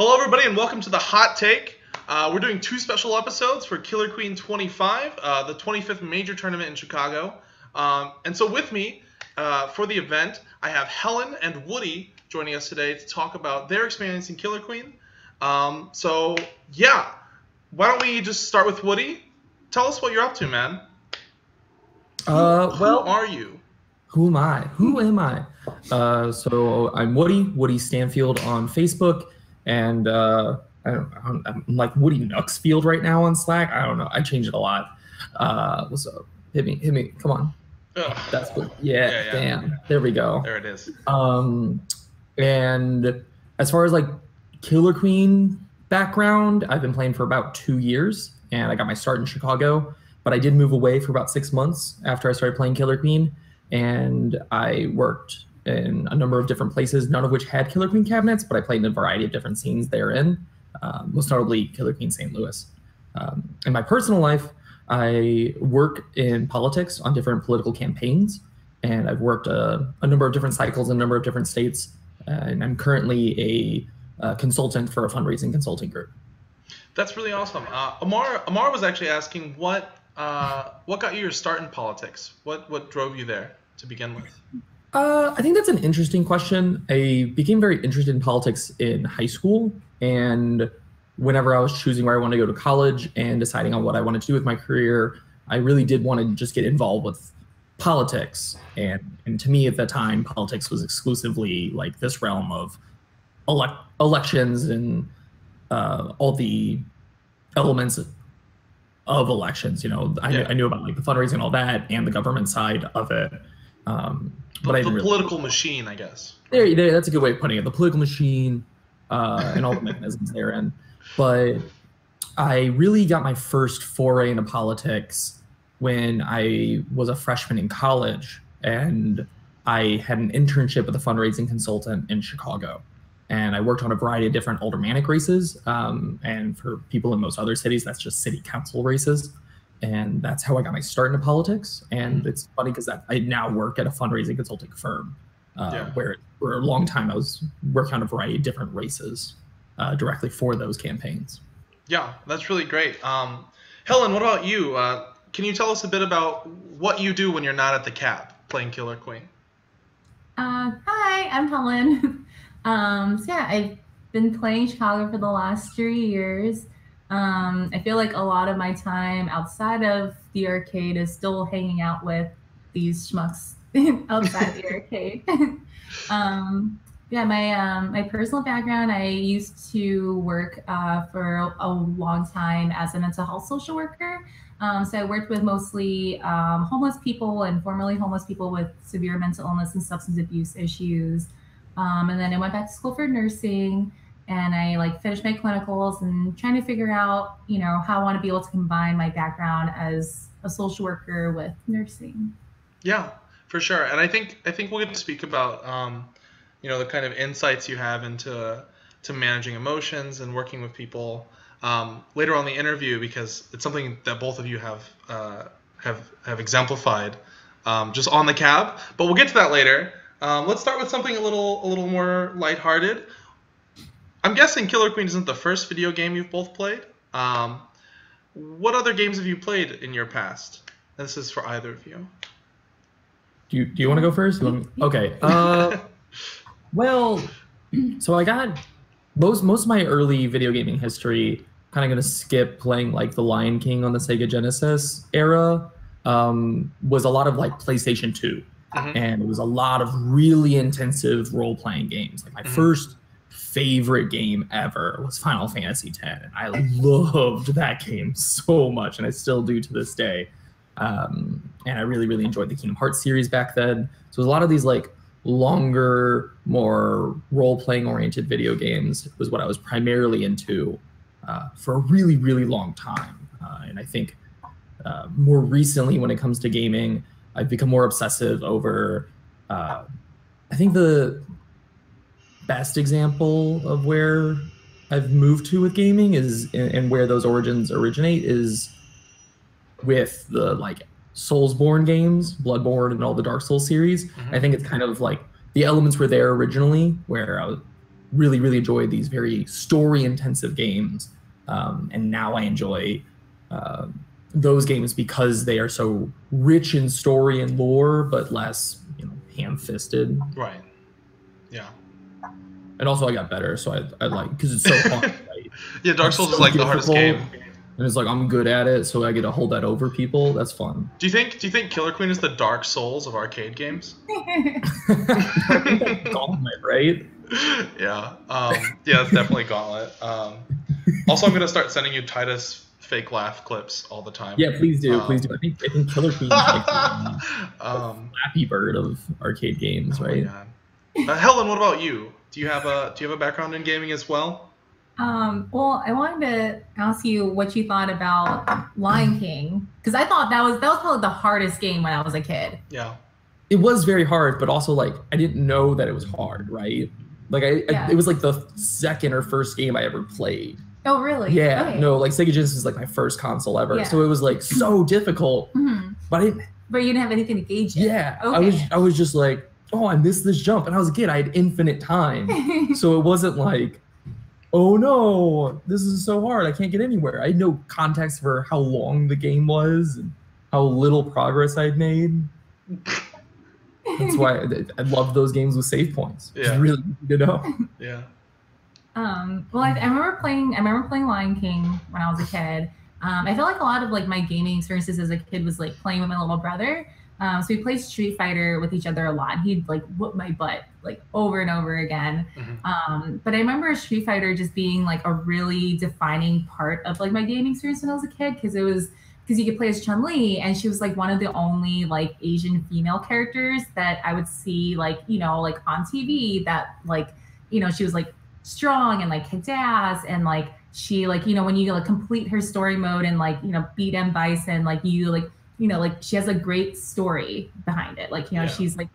Hello, everybody, and welcome to the Hot Take. We're doing two special episodes for Killer Queen 25, the 25th major tournament in Chicago. And so with me for the event, I have Helen and Woody joining us today to talk about their experience in Killer Queen. So, yeah, why don't we just start with Woody? Tell us what you're up to, man. Who are you? Who am I? Who am I? So I'm Woody Stanfield on Facebook, and I'm like Woody Nuxfield right now on Slack. I don't know. I change it a lot. What's up? Hit me. Come on. Ugh. That's what. Yeah. Damn. There we go. There it is. And as far as like Killer Queen background, I've been playing for about 2 years, and I got my start in Chicago. But I did move away for about 6 months after I started playing Killer Queen, and I worked in a number of different places, none of which had Killer Queen cabinets, but I played in a variety of different scenes therein, most notably Killer Queen St. Louis. In my personal life, I work in politics on different political campaigns, and I've worked a number of different cycles in a number of different states, and I'm currently a consultant for a fundraising consulting group. That's really awesome. Amar was actually asking what got you your start in politics? What drove you there to begin with? I think that's an interesting question. I became very interested in politics in high school, and whenever I was choosing where I wanted to go to college and deciding on what I wanted to do with my career, I really did want to just get involved with politics. And to me at the time, politics was exclusively like this realm of elections and all the elements of elections. You know, I knew about like the fundraising and all that, and the government side of it. But the political machine, I guess. There, that's a good way of putting it. The political machine and all the mechanisms therein. But I really got my first foray into politics when I was a freshman in college, and I had an internship with a fundraising consultant in Chicago. And I worked on a variety of different aldermanic races. And for people in most other cities, that's just city council races. And that's how I got my start into politics. And it's funny because I now work at a fundraising consulting firm where for a long time I was working on a variety of different races directly for those campaigns. Yeah, that's really great. Helen, what about you? Can you tell us a bit about what you do when you're not at the cab playing Killer Queen? Hi, I'm Helen. So yeah, I've been playing Chicago for the last 3 years. I feel like a lot of my time outside of the arcade is still hanging out with these schmucks outside the arcade. Yeah, my personal background, I used to work for a long time as a mental health social worker. So I worked with mostly homeless people and formerly homeless people with severe mental illness and substance abuse issues. And then I went back to school for nursing, and I finished my clinicals and trying to figure out, how I want to be able to combine my background as a social worker with nursing. Yeah, for sure. And I think we'll get to speak about, the kind of insights you have into managing emotions and working with people later on in the interview, because it's something that both of you have exemplified just on the cab. But we'll get to that later. Let's start with something a little more lighthearted. I'm guessing Killer Queen isn't the first video game you've both played. What other games have you played in your past? This is for either of you. Do you want to go first? Okay. Well, so I got most of my early video gaming history. Kind of gonna skip playing like the Lion King on the Sega Genesis era. Was a lot of like PlayStation 2. And it was a lot of really intensive role-playing games. Like my first favorite game ever was Final Fantasy X. And I loved that game so much, and I still do to this day. And I really, really enjoyed the Kingdom Hearts series back then. So a lot of these like longer, more role-playing oriented video games was what I was primarily into for a really, really long time. And I think more recently when it comes to gaming, I've become more obsessive over, I think the best example of where I've moved to with gaming is, and where those origins originate, is with the like Soulsborne games, Bloodborne and all the Dark Souls series. I think it's kind of like the elements were there originally, where really, really enjoyed these very story-intensive games, and now I enjoy those games because they are so rich in story and lore, but less, ham-fisted. Right. Yeah. And also, I got better, so I like, because it's so fun. Right? Yeah, Dark Souls is like the hardest game. And it's like, I'm good at it, so I get to hold that over people. That's fun. Do you think Killer Queen is the Dark Souls of arcade games? I think that's Gauntlet, right? Yeah. Yeah, it's definitely Gauntlet. Also, I'm gonna start sending you Titus fake laugh clips all the time. Yeah, please do. Please do. I think Killer Queen is like the Flappy Bird of arcade games, right? Helen, what about you? Do you have a background in gaming as well? Well, I wanted to ask you what you thought about Lion King, because I thought that was probably the hardest game when I was a kid. Yeah. It was very hard, but also like I didn't know that it was hard, right? Like it was like the second or first game I ever played. Oh, really? Yeah. Okay. No, like Sega Genesis is like my first console ever, Yeah. so it was like so difficult. Mm-hmm. But you didn't have anything to gauge it. Yeah. Okay. I was just like, oh, I missed this jump, and I was a kid. I had infinite time, so it wasn't like, oh no, this is so hard. I can't get anywhere. I had no context for how long the game was and how little progress I'd made. That's why I love those games with save points. Yeah. It's really easy to know. Yeah. Well, I remember playing Lion King when I was a kid. I feel like a lot of like my gaming experiences as a kid was like playing with my little brother. So we played Street Fighter with each other a lot. He'd like whoop my butt like over and over again. Mm-hmm. But I remember Street Fighter just being like a really defining part of like my gaming experience when I was a kid, because you could play as Chun-Li, and she was like one of the only like Asian female characters that I would see like on TV, that like she was like strong and like kicked ass, and like she like when you like complete her story mode and like beat M. Bison, like you like like she has a great story behind it. Like, she's like,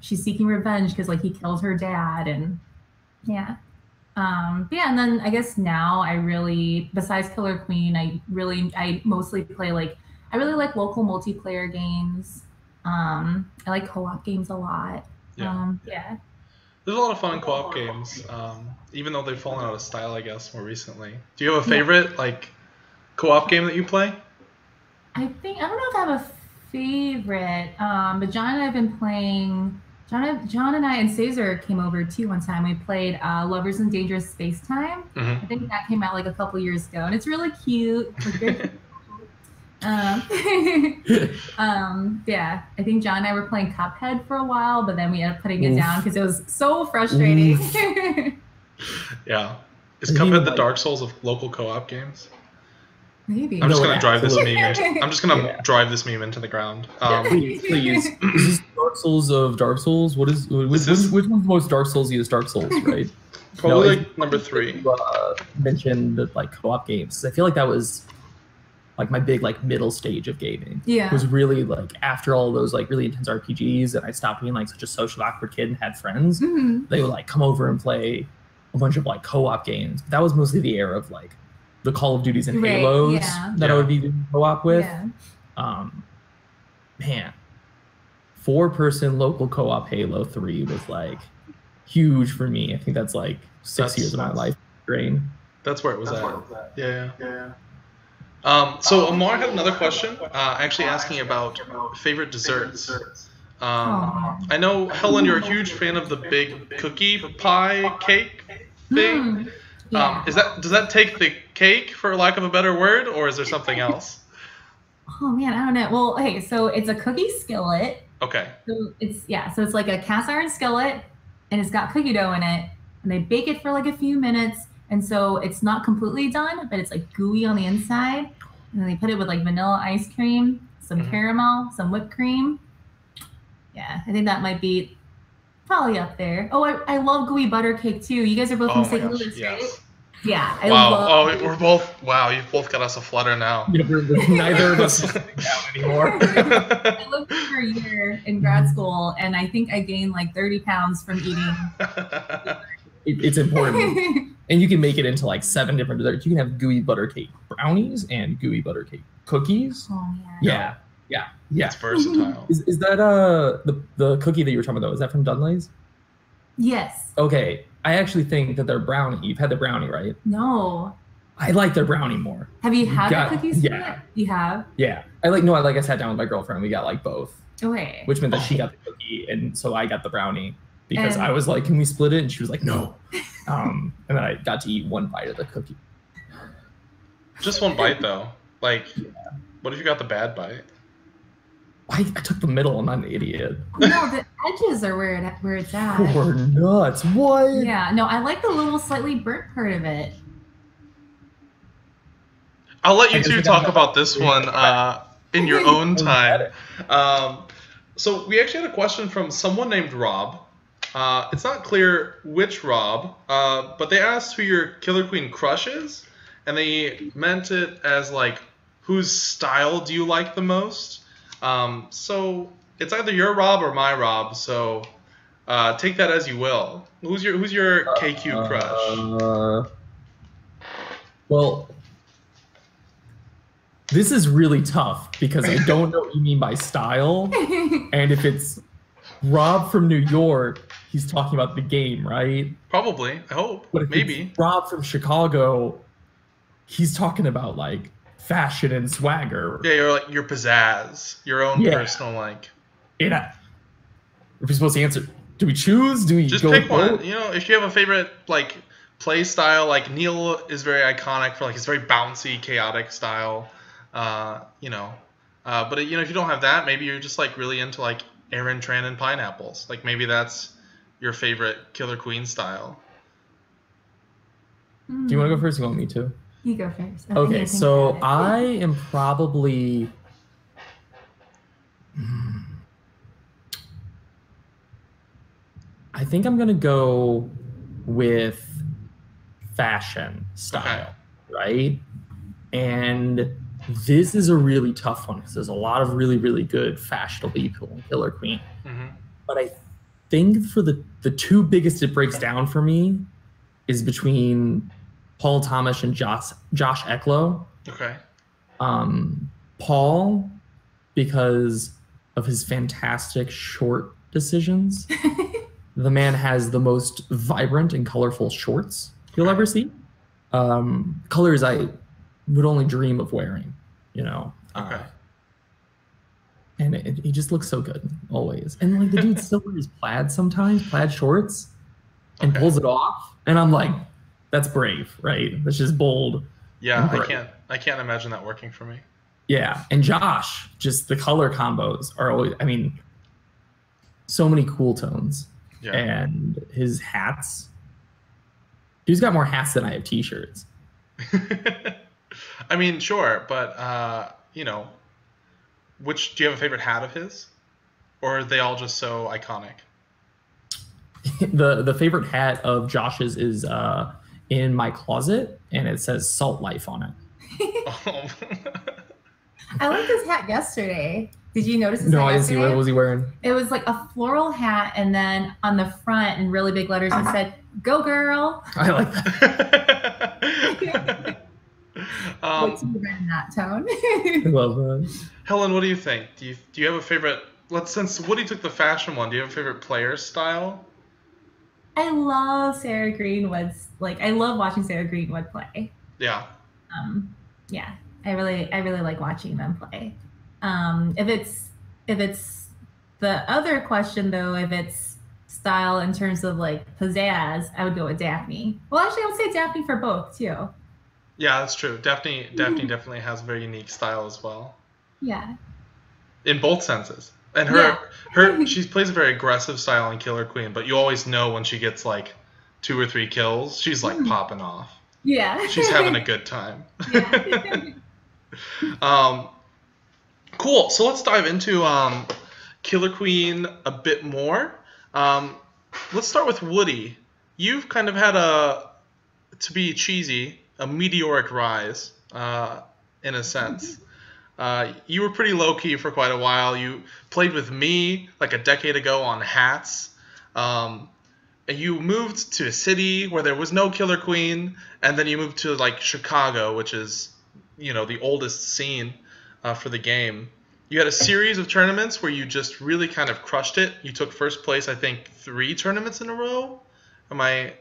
she's seeking revenge because like he killed her dad, and and then I guess now I really, besides Killer Queen, I mostly play I really like local multiplayer games. I like co-op games a lot. There's a lot of fun co-op games, even though they've fallen out of style, I guess, more recently. Do you have a favorite like co-op game that you play? I don't know if I have a favorite, but John and I have been playing. John and I and Cesar came over too one time. We played Lovers in Dangerous Space Time. Mm-hmm. I think that came out like a couple years ago, and it's really cute. Like, very I think John and I were playing Cuphead for a while, but then we ended up putting it down because it was so frustrating. Yeah. Is Cuphead the Dark Souls of local co-op games? Maybe. I'm just gonna drive this meme. I'm just gonna drive this meme into the ground. Please. Is this Dark Souls of Dark Souls? Which one's the most Dark Soulsiest Dark Souls, right? Probably like number 3. You, mentioned like co-op games. I feel like that was like my big like middle stage of gaming. Yeah. It was really like after all those like really intense RPGs, and I stopped being like such a social awkward kid and had friends. Mm-hmm. They would like come over and play a bunch of like co-op games. But that was mostly the era of like the Call of Duties and Halos that I would be doing co-op with. Yeah. Man, 4-person local co-op Halo 3 was like huge for me. I think that's like 6 years of my life drain. That's where it was at. Yeah. So Amar had another question, actually asking about favorite desserts. I know, Helen, you're a huge fan of the big cookie pie cake thing. Does that take the cake, for lack of a better word, or is there something else? Oh man, I don't know. Well, okay, so it's a cookie skillet. Okay. So it's like a cast iron skillet, and it's got cookie dough in it, and they bake it for like a few minutes, and so it's not completely done, but it's like gooey on the inside, and then they put it with like vanilla ice cream, some caramel, some whipped cream. Yeah, I think that might be probably up there. Oh, I love gooey butter cake too. You guys are both from St. Louis, right? Yeah. We're both. Wow, you've both got us a flutter now. Neither of us down anymore. I lived for a year in grad school, and I think I gained like 30 pounds from eating. It's important. And you can make it into like 7 different desserts. You can have gooey butter cake brownies and gooey butter cake cookies. Oh, yeah. It's versatile. Is that the cookie that you were talking about? Is that from Dunlay's? Yes. Okay. I actually think that their brownie. You've had the brownie, right? No. I like their brownie more. Have you had the cookies? Yeah. You have? Yeah. I sat down with my girlfriend. We got like both. Okay. Which meant that she got the cookie, and so I got the brownie because I was like, "Can we split it?" And she was like, "No." And then I got to eat one bite of the cookie. Just one bite though. Like, what if you got the bad bite? I took the middle. I'm not an idiot. No, the edges are where it's at. Poor nuts. What? Yeah. No, I like the little slightly burnt part of it. I'll let you two talk about this one in your own time. So we actually had a question from someone named Rob. It's not clear which Rob, but they asked who your Killer Queen crush is, and they meant it as like, whose style do you like the most? So it's either your Rob or my Rob. So take that as you will. Who's your KQ crush? Well, this is really tough because I don't know what you mean by style. And if it's Rob from New York, he's talking about the game, right? Probably. I hope. But if maybe. It's Rob from Chicago, he's talking about like fashion and swagger. Yeah, you're like your pizzazz, your own personal like. Yeah. We're supposed to answer. Do we choose? Do we just go pick one? vote? You know, if you have a favorite like play style, like Neil is very iconic for like his very bouncy, chaotic style. But you know, if you don't have that, maybe you're just like really into like Aaron Tran and pineapples. Like maybe that's your favorite Killer Queen style. Do you want to go first? Or you want me to? You go first. Okay, so I am probably. I think I'm gonna go with fashion style, right? And this is a really tough one because there's a lot of really, really good fashionable people in Killer Queen. Mm-hmm. But I think for the two biggest it breaks down for me is between Paul Thomas and Josh Ecklo. Okay. Paul, because of his fantastic short decisions. The man has the most vibrant and colorful shorts you'll ever see. Colors I would only dream of wearing, you know. Okay. And he just looks so good always. And like the dude still wears plaid sometimes, plaid shorts, and pulls it off. And I'm like, that's brave, right? That's just bold. Yeah, I can't imagine that working for me. Yeah, and Josh, just the color combos are always, I mean, so many cool tones. Yeah. And his hats. He's got more hats than I have t-shirts. I mean, sure, but do you have a favorite hat of his? Or are they all just so iconic? The favorite hat of Josh's is in my closet, and it says Salt Life on it. I liked his hat yesterday. Did you notice his hat? No, I didn't see. What was he wearing? It was like a floral hat, and then on the front in really big letters it said, "Go girl." I like that. What's in that tone? I love that. Helen, what do you think? Do you have a favorite? Since Woody took the fashion one, do you have a favorite player style? I love Sarah Greenwood's. I love watching Sarah Greenwood play. Yeah. Yeah, I really like watching them play. If it's the other question though, if it's style in terms of like pizzazz, I would go with Daphne. Well, actually, I would say Daphne for both too. Yeah, that's true. Daphne definitely has a very unique style as well. Yeah. In both senses. And she plays a very aggressive style in Killer Queen, but you always know when she gets like 2 or 3 kills, she's like popping off. Yeah. She's having a good time. Yeah. Cool. So let's dive into Killer Queen a bit more. Let's start with Woody. You've kind of had to be cheesy, a meteoric rise, in a sense. You were pretty low-key for quite a while. You played with me like a decade ago on hats. And you moved to a city where there was no Killer Queen, and then you moved to like Chicago, which is, the oldest scene for the game. You had a series of tournaments where you just really kind of crushed it. You took first place, I think, 3 tournaments in a row. Am I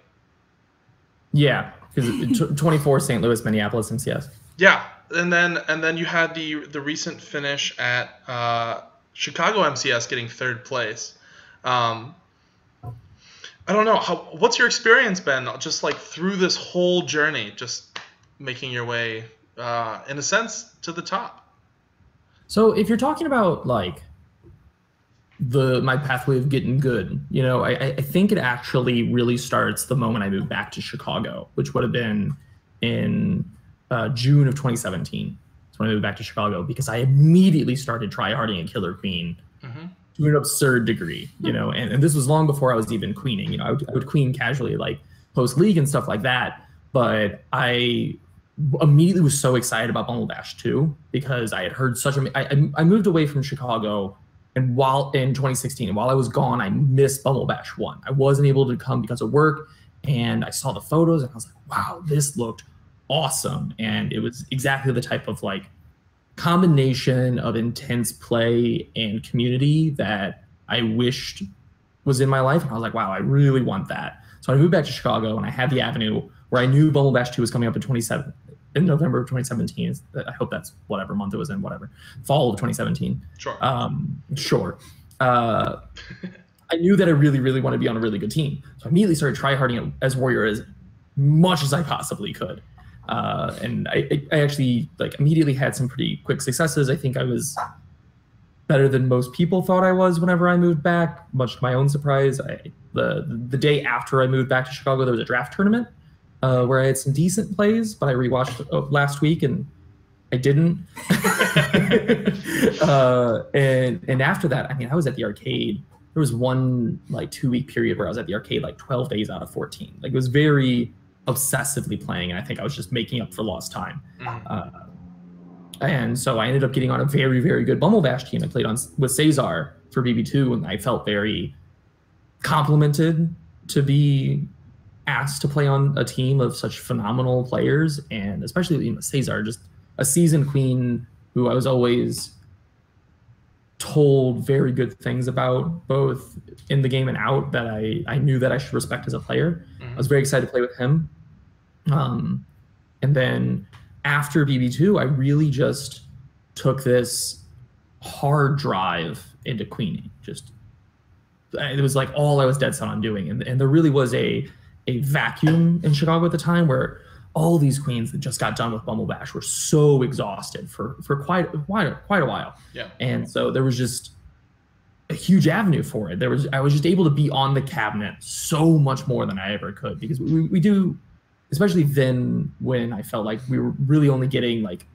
Yeah, because 24 St. Louis, Minneapolis, MCS. Yeah, and then you had the recent finish at Chicago MCS, getting third place. I don't know what's your experience been just like through this whole journey, just making your way in a sense to the top. So if you're talking about like my pathway of getting good, you know, I think it actually really starts the moment I moved back to Chicago, which would have been in June of 2017. That's when I moved back to Chicago, because I immediately started tryharding at Killer Queen to an absurd degree, you know, and this was long before I was even queening. You know, I would queen casually, like post league and stuff like that, but I immediately was so excited about Bumble Bash 2 because I had heard such a. I moved away from Chicago, and while in 2016, and while I was gone, I missed Bumble Bash 1. I wasn't able to come because of work, and I saw the photos and I was like, wow, this looked awesome. And it was exactly the type of like combination of intense play and community that I wished was in my life. And I was like, wow, I really want that. So I moved back to Chicago, and I had the avenue where I knew Bumble Bash 2 was coming up in November of 2017. I hope that's whatever month it was in, whatever. Fall of 2017. Sure. Sure. I knew that I really, really wanted to be on a really good team. So I immediately started tryharding as Warrior as much as I possibly could. And I actually like immediately had some pretty quick successes. I think I was better than most people thought I was whenever I moved back, much to my own surprise. The day after I moved back to Chicago, there was a draft tournament where I had some decent plays, but I rewatched last week and I didn't. And after that, I mean, I was at the arcade. There was one like 2-week period where I was at the arcade like 12 days out of 14. Like it was very obsessively playing, and I think I was just making up for lost time. And so I ended up getting on a very, very good Bumble Bash team. I played with Cesar for BB2, and I felt very complimented to be asked to play on a team of such phenomenal players, and especially, you know, Cesar, just a seasoned queen who I was always told very good things about, both in the game and out, that I knew that I should respect as a player. I was very excited to play with him. And then after BB2, I really just took this hard drive into queening. It was like all I was dead set on doing. And there really was a vacuum in Chicago at the time where all these queens that just got done with Bumble Bash were so exhausted for quite a while. Yeah. And so there was just a huge avenue for it. I was just able to be on the cabinet so much more than I ever could, because we do, especially then when I felt like we were really only getting like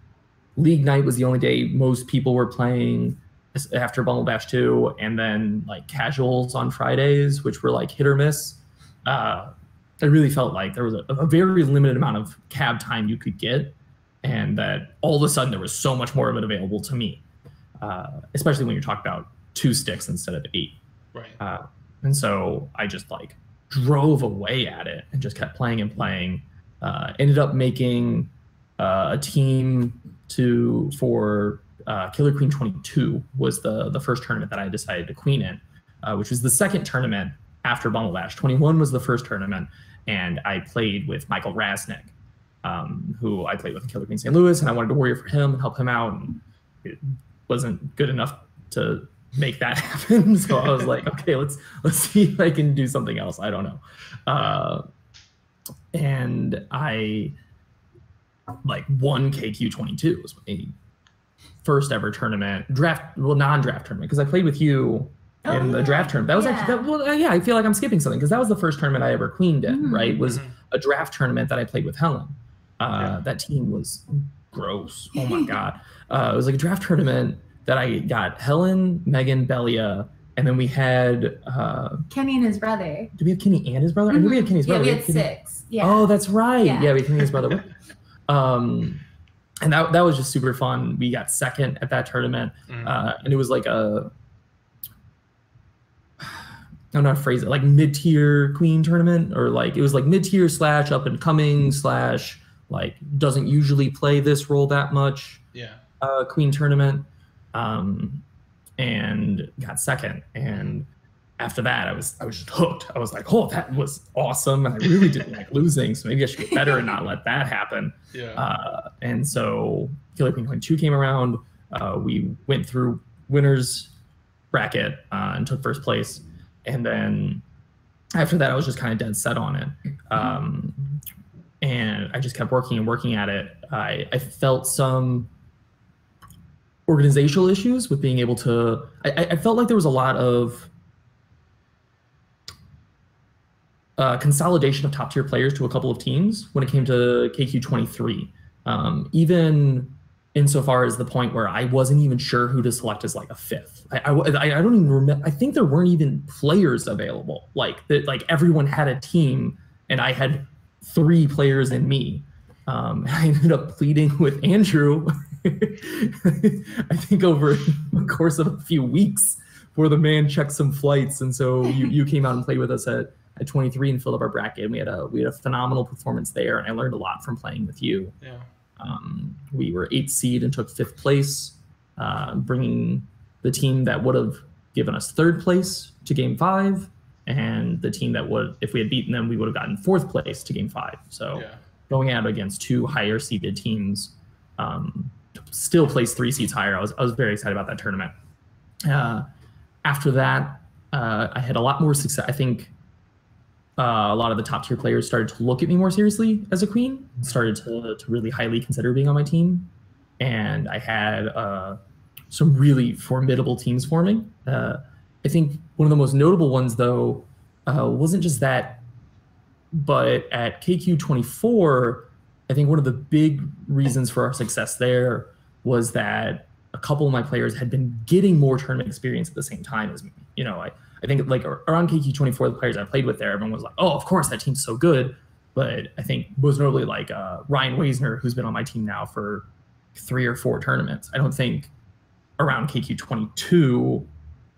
League Night was the only day most people were playing after Bumble Bash 2, and then like casuals on Fridays, which were like hit or miss. I really felt like there was a very limited amount of cab time you could get, and that all of a sudden there was so much more of it available to me, especially when you're talking about 2 sticks instead of 8. Right. And so I just like drove away at it and just kept playing and playing. Ended up making a team for Killer Queen 22 was the first tournament that I decided to queen in, which was the second tournament after Bumble Bash. 21 was the first tournament, and I played with Michael Rasnick, who I played with in Killer Queen St. Louis, and I wanted to warrior for him and help him out, and it wasn't good enough to make that happen. So I was like, okay, let's see if I can do something else. I don't know. And I like won KQ 22. It was a first ever tournament, non-draft tournament, because I played with you in the draft tournament. That was actually I feel like I'm skipping something, because that was the first tournament I ever queened in, right? Was a draft tournament that I played with Helen. That team was gross. Oh my God. It was like a draft tournament that I got Helen, Megan, Belia, and then we had Kenny and his brother. Did we have Kenny and his brother? I knew we had Kenny's brother. Yeah, we had 6. Yeah. Oh, that's right. Yeah, we had Kenny and his brother. And that was just super fun. We got second at that tournament, and it was like I don't know how to phrase it, like mid-tier queen tournament, or like it was like mid-tier / up and coming / like doesn't usually play this role that much. Yeah. Queen tournament, and got second. And after that, I was just hooked. I was like, oh, that was awesome. And I really didn't like losing, so maybe I should get better and not let that happen. Yeah. And so Killer Queen 22 came around. We went through winners bracket and took first place. And then after that, I was just kind of dead set on it. And I just kept working and working at it. I felt some organizational issues with being able to, I felt like there was a lot of consolidation of top tier players to a couple of teams when it came to KQ 23. Even insofar as the point where I wasn't even sure who to select as like a fifth. I don't even remember. I think there weren't even players available. Like everyone had a team, and I had 3 players in me. I ended up pleading with Andrew, I think over the course of a few weeks, where the man checked some flights, and so you came out and played with us at 23 and filled up our bracket. And we had a phenomenal performance there, and I learned a lot from playing with you. Yeah. We were 8th seed and took 5th place, bringing the team that would have given us 3rd place to game 5, and the team that would, if we had beaten them, we would have gotten 4th place to game 5. So going out against 2 higher seeded teams, still placed 3 seeds higher. I was very excited about that tournament. After that, I had a lot more success. I think a lot of the top tier players started to look at me more seriously as a queen, started to really highly consider being on my team. And I had some really formidable teams forming. I think one of the most notable ones, though, wasn't just that, but at KQ 24, I think one of the big reasons for our success there was that a couple of my players had been getting more tournament experience at the same time as me. You know, I think like around KQ 24, the players I played with there, everyone was like, oh, of course, that team's so good. But I think most notably like Ryan Weisner, who's been on my team now for 3 or 4 tournaments. I don't think around KQ 22,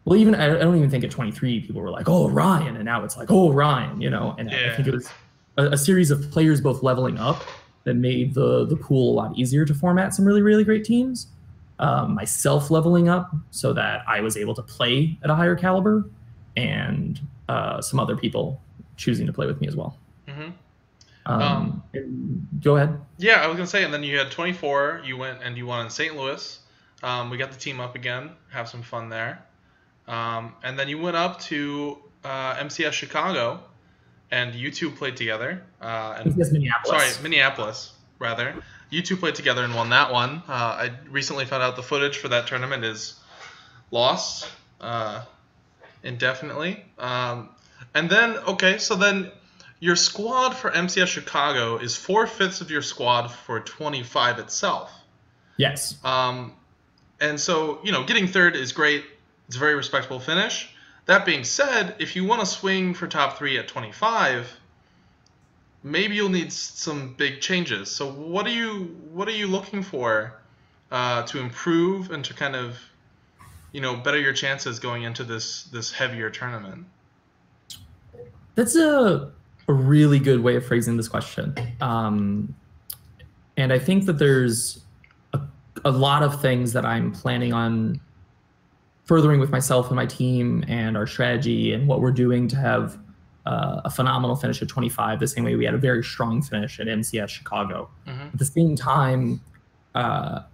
well, even I don't even think at 23 people were like, oh, Ryan. And now it's like, oh, Ryan, you know. And I think it was a series of players both leveling up that made the pool a lot easier to format some really, really great teams. Myself leveling up so that I was able to play at a higher caliber, and some other people choosing to play with me as well. Go ahead. Yeah, I was gonna say, and then you had 24. You went and you won in St. Louis. We got the team up again, have some fun there, and then you went up to MCS Chicago, and you two played together. Minneapolis, rather. You two played together and won that one. I recently found out the footage for that tournament is lost indefinitely. And then, okay, so then your squad for MCS Chicago is 4/5 of your squad for 25 itself. Yes. And so, you know, getting 3rd is great. It's a very respectable finish. That being said, if you want to swing for top 3 at 25, maybe you'll need some big changes. So what are you looking for to improve and to kind of, you know, better your chances going into this heavier tournament? That's a really good way of phrasing this question. And I think that there's a lot of things that I'm planning on furthering with myself and my team and our strategy and what we're doing to have a phenomenal finish at 25, the same way we had a very strong finish at MCS Chicago. At the same time, I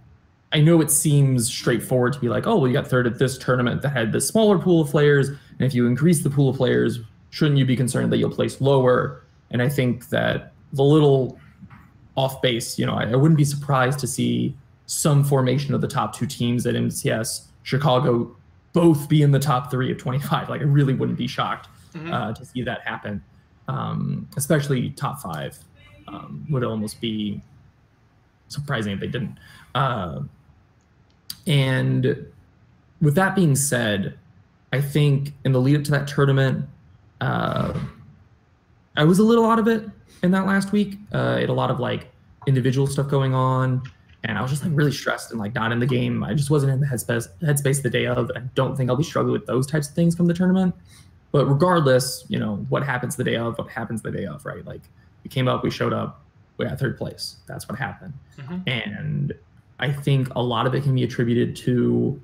know it seems straightforward to be like, oh, well, you got 3rd at this tournament that had this smaller pool of players, and if you increase the pool of players, shouldn't you be concerned that you'll place lower? And I think that the little off base, you know, I wouldn't be surprised to see some formation of the top 2 teams at MCS Chicago both be in the top 3 of 25. Like, I really wouldn't be shocked to see that happen. Especially top 5 would almost be surprising if they didn't. And with that being said, I think in the lead up to that tournament, I was a little out of it in that last week. I had a lot of like individual stuff going on, and I was just like really stressed and like not in the game. I just wasn't in the headspace the day of. I don't think I'll be struggling with those types of things come the tournament. But regardless, you know, what happens the day of, what happens the day of, right? Like, we came up, we showed up, we got 3rd place. That's what happened. And I think a lot of it can be attributed to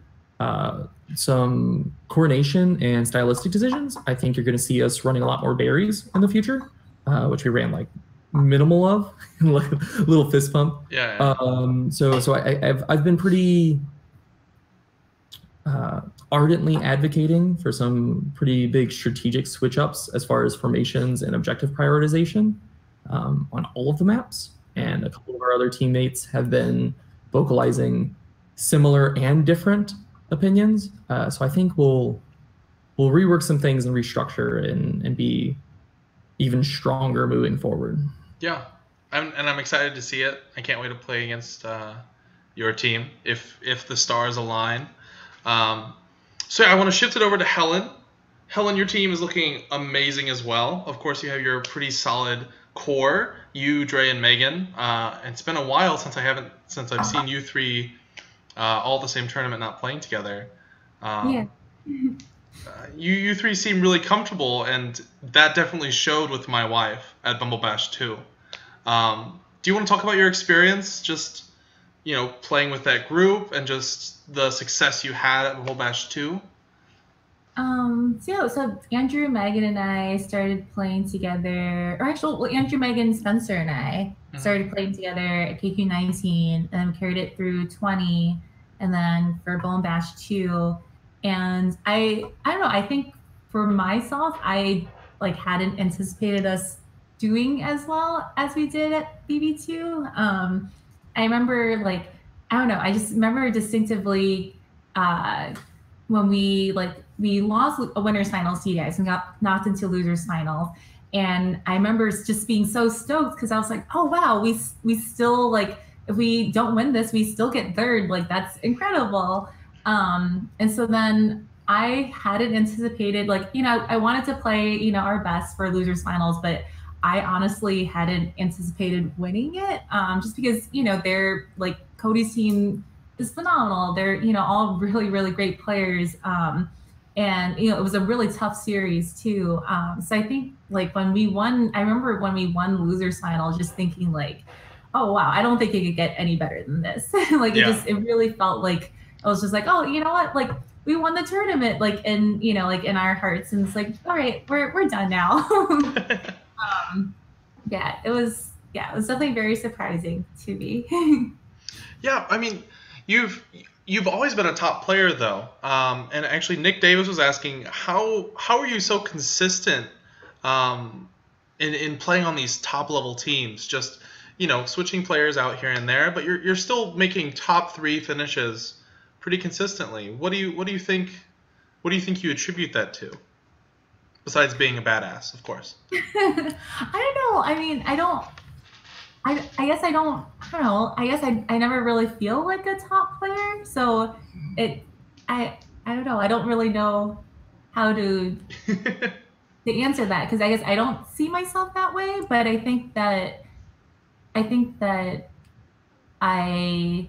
some coordination and stylistic decisions. I think you're going to see us running a lot more berries in the future, which we ran like minimal of, like a little fist pump. Yeah. So I've been pretty ardently advocating for some pretty big strategic switch ups as far as formations and objective prioritization on all of the maps. And a couple of our other teammates have been vocalizing similar and different opinions. So I think we'll rework some things and restructure and be even stronger moving forward. Yeah, I'm excited to see it. I can't wait to play against your team if the stars align. So yeah, I want to shift it over to Helen. Helen, your team is looking amazing as well. Of course, you have your pretty solid core, you, Dre, and Megan. And it's been a while since I've seen you three all at the same tournament, not playing together. Yeah. You three seem really comfortable, and that definitely showed with my wife at Bumble Bash 2. Do you want to talk about your experience, just playing with that group and just the success you had at Bumble Bash 2? So Andrew, Megan, and I started playing together, or actually, Andrew, Megan, Spencer, and I started playing together at KQ 19, and carried it through 20, and then for Bumble Bash 2. And I don't know, I think for myself, I hadn't anticipated us doing as well as we did at BB2. I remember I don't know, I just remember distinctively when we lost a winners finals to you guys and got knocked into losers finals. And I remember just being so stoked because I was like, oh wow, we still if we don't win this, we still get third. That's incredible. And so then I hadn't anticipated, I wanted to play, our best for losers finals, but I honestly hadn't anticipated winning it. Just because, they're Cody's team is phenomenal. They're, all really, really great players. And, it was a really tough series too. So I think when we won, I remember when we won the losers final, just thinking oh wow, I don't think it could get any better than this. It really felt I was just oh, you know what? We won the tournament, in, in our hearts. And it's all right, we're done now. It was definitely very surprising to me. Yeah, I mean, you've always been a top player though. And actually Nick Davis was asking how are you so consistent in playing on these top level teams? Just, switching players out here and there, but you're still making top 3 finishes pretty consistently. What do you think you attribute that to? Besides being a badass, of course. I don't know. I mean, I guess I don't know. I guess I never really feel like a top player. So I don't know. I don't really know how to answer that, because I guess I don't see myself that way. But I think that I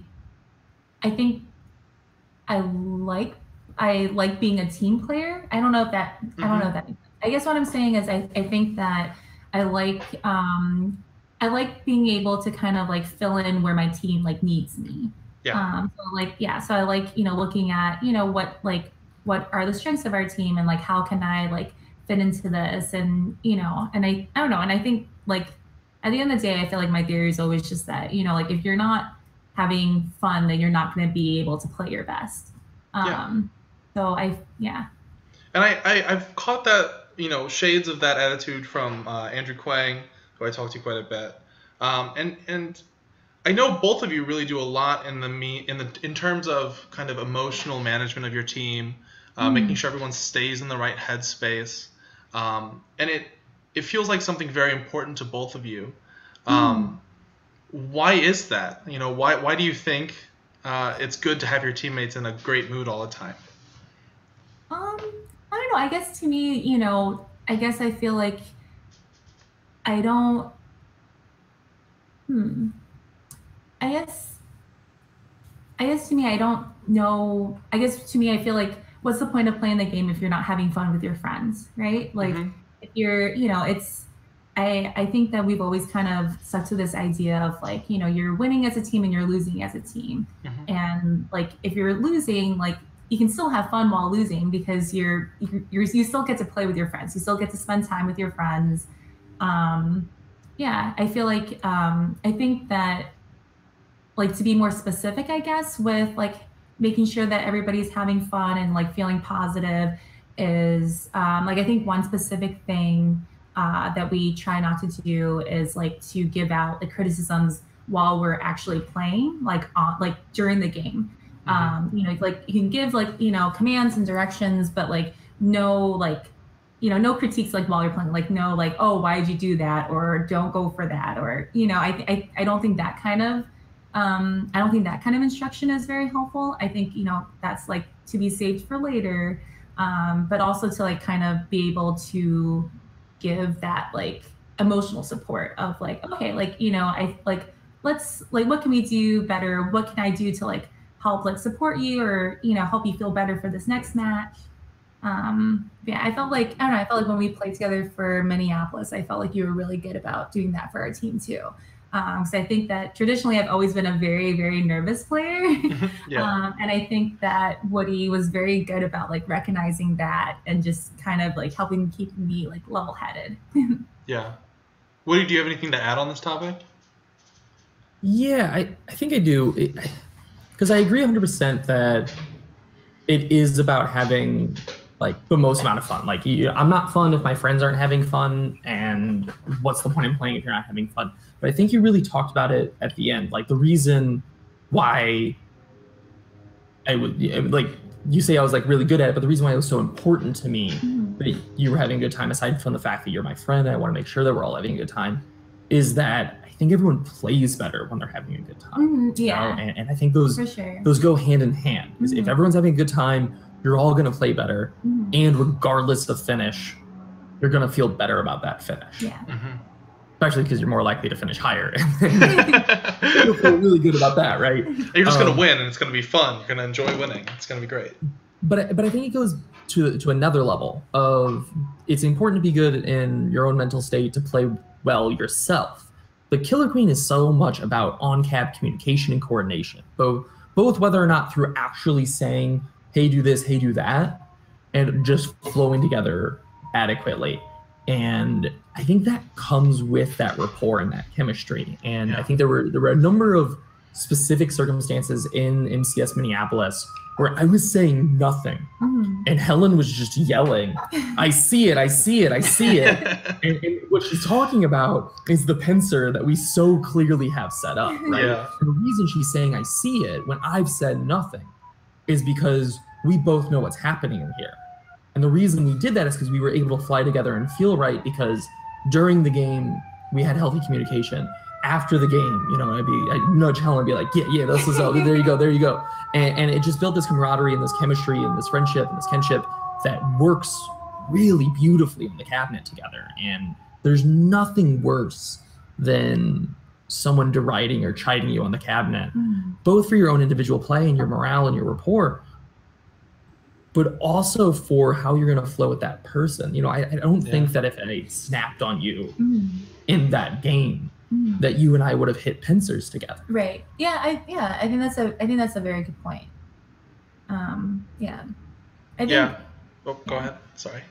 like being a team player. I don't know if that I guess what I'm saying is I think that I like being able to kind of fill in where my team needs me. Yeah. So I like, looking at, what are the strengths of our team, and how can I fit into this, and and I don't know, and I think at the end of the day, I feel my theory is always just that, if you're not having fun, then you're not going to be able to play your best. So And I've caught that, shades of that attitude from Andrew Quang, who I talked to quite a bit. And I know both of you really do a lot in terms of kind of emotional management of your team, making sure everyone stays in the right headspace. And it feels like something very important to both of you. Why is that? Why do you think it's good to have your teammates in a great mood all the time? I don't know. I guess to me, I guess I feel like I don't. I guess to me, I don't know. I guess to me, I feel what's the point of playing the game if you're not having fun with your friends, right? If you're, it's. I think that we've always kind of stuck to this idea of you're winning as a team and you're losing as a team. And if you're losing, you can still have fun while losing because you still get to play with your friends. You still get to spend time with your friends. Yeah, I feel like I think that like to be more specific, I guess, with like making sure that everybody's having fun and like feeling positive is like I think one specific thing that we try not to do is like to give out like criticisms while we're actually playing, like during the game. You know, like you can give like, you know, commands and directions, but like no like, you know, no critiques like while you're playing, like no like, oh, why did you do that, or don't go for that, or you know, I don't think that kind of I don't think that kind of instruction is very helpful. I think, you know, that's like to be saved for later, but also to like kind of be able to give that like emotional support of like, okay, like, you know, I like, let's like, what can we do better? What can I do to like help like support you or, you know, help you feel better for this next match? Yeah, I felt like, I don't know, I felt like when we played together for Minneapolis, I felt like you were really good about doing that for our team too. So I think that traditionally I've always been a very, very nervous player. And I think that Woody was very good about like recognizing that and just kind of like helping keep me like level-headed. Yeah. Woody, do you have anything to add on this topic? Yeah, I think I do. Because I agree 100% that it is about having like the most amount of fun. Like I'm not fun if my friends aren't having fun, and what's the point in playing if you're not having fun? But I think you really talked about it at the end. Like the reason why I would like you say I was like really good at it, but the reason why it was so important to me that you were having a good time, aside from the fact that you're my friend, I want to make sure that we're all having a good time, is that I think everyone plays better when they're having a good time. Yeah. You know? And I think those go hand in hand. Because if everyone's having a good time, you're all going to play better. And regardless of finish, you're going to feel better about that finish. Yeah. Especially because you're more likely to finish higher. You'll feel really good about that, right? You're just going to win, and it's going to be fun. You're going to enjoy winning. It's going to be great. But I think it goes to another level of it's important to be good in your own mental state to play well yourself. But Killer Queen is so much about on-cap communication and coordination, both whether or not through actually saying, hey, do this, hey, do that, and just flowing together adequately. And I think that comes with that rapport and that chemistry. And I think there were a number of specific circumstances in MCS Minneapolis where I was saying nothing. And Helen was just yelling, I see it, I see it, I see it. and what she's talking about is the pincer that we so clearly have set up, right? And the reason she's saying I see it when I've said nothing is because we both know what's happening in here. And the reason we did that is because we were able to fly together and feel right, because during the game, we had healthy communication. After the game, you know, I'd nudge Helen and be like, yeah, this is there you go. And it just built this camaraderie and this chemistry and this friendship and this kinship that works really beautifully in the cabinet together. And there's nothing worse than someone deriding or chiding you on the cabinet, both for your own individual play and your morale and your rapport, but also for how you're going to flow with that person. You know, I don't think that if I snapped on you in that game, that you and I would have hit pincers together. Right. Yeah. I think that's a very good point. Oh, go ahead. Sorry.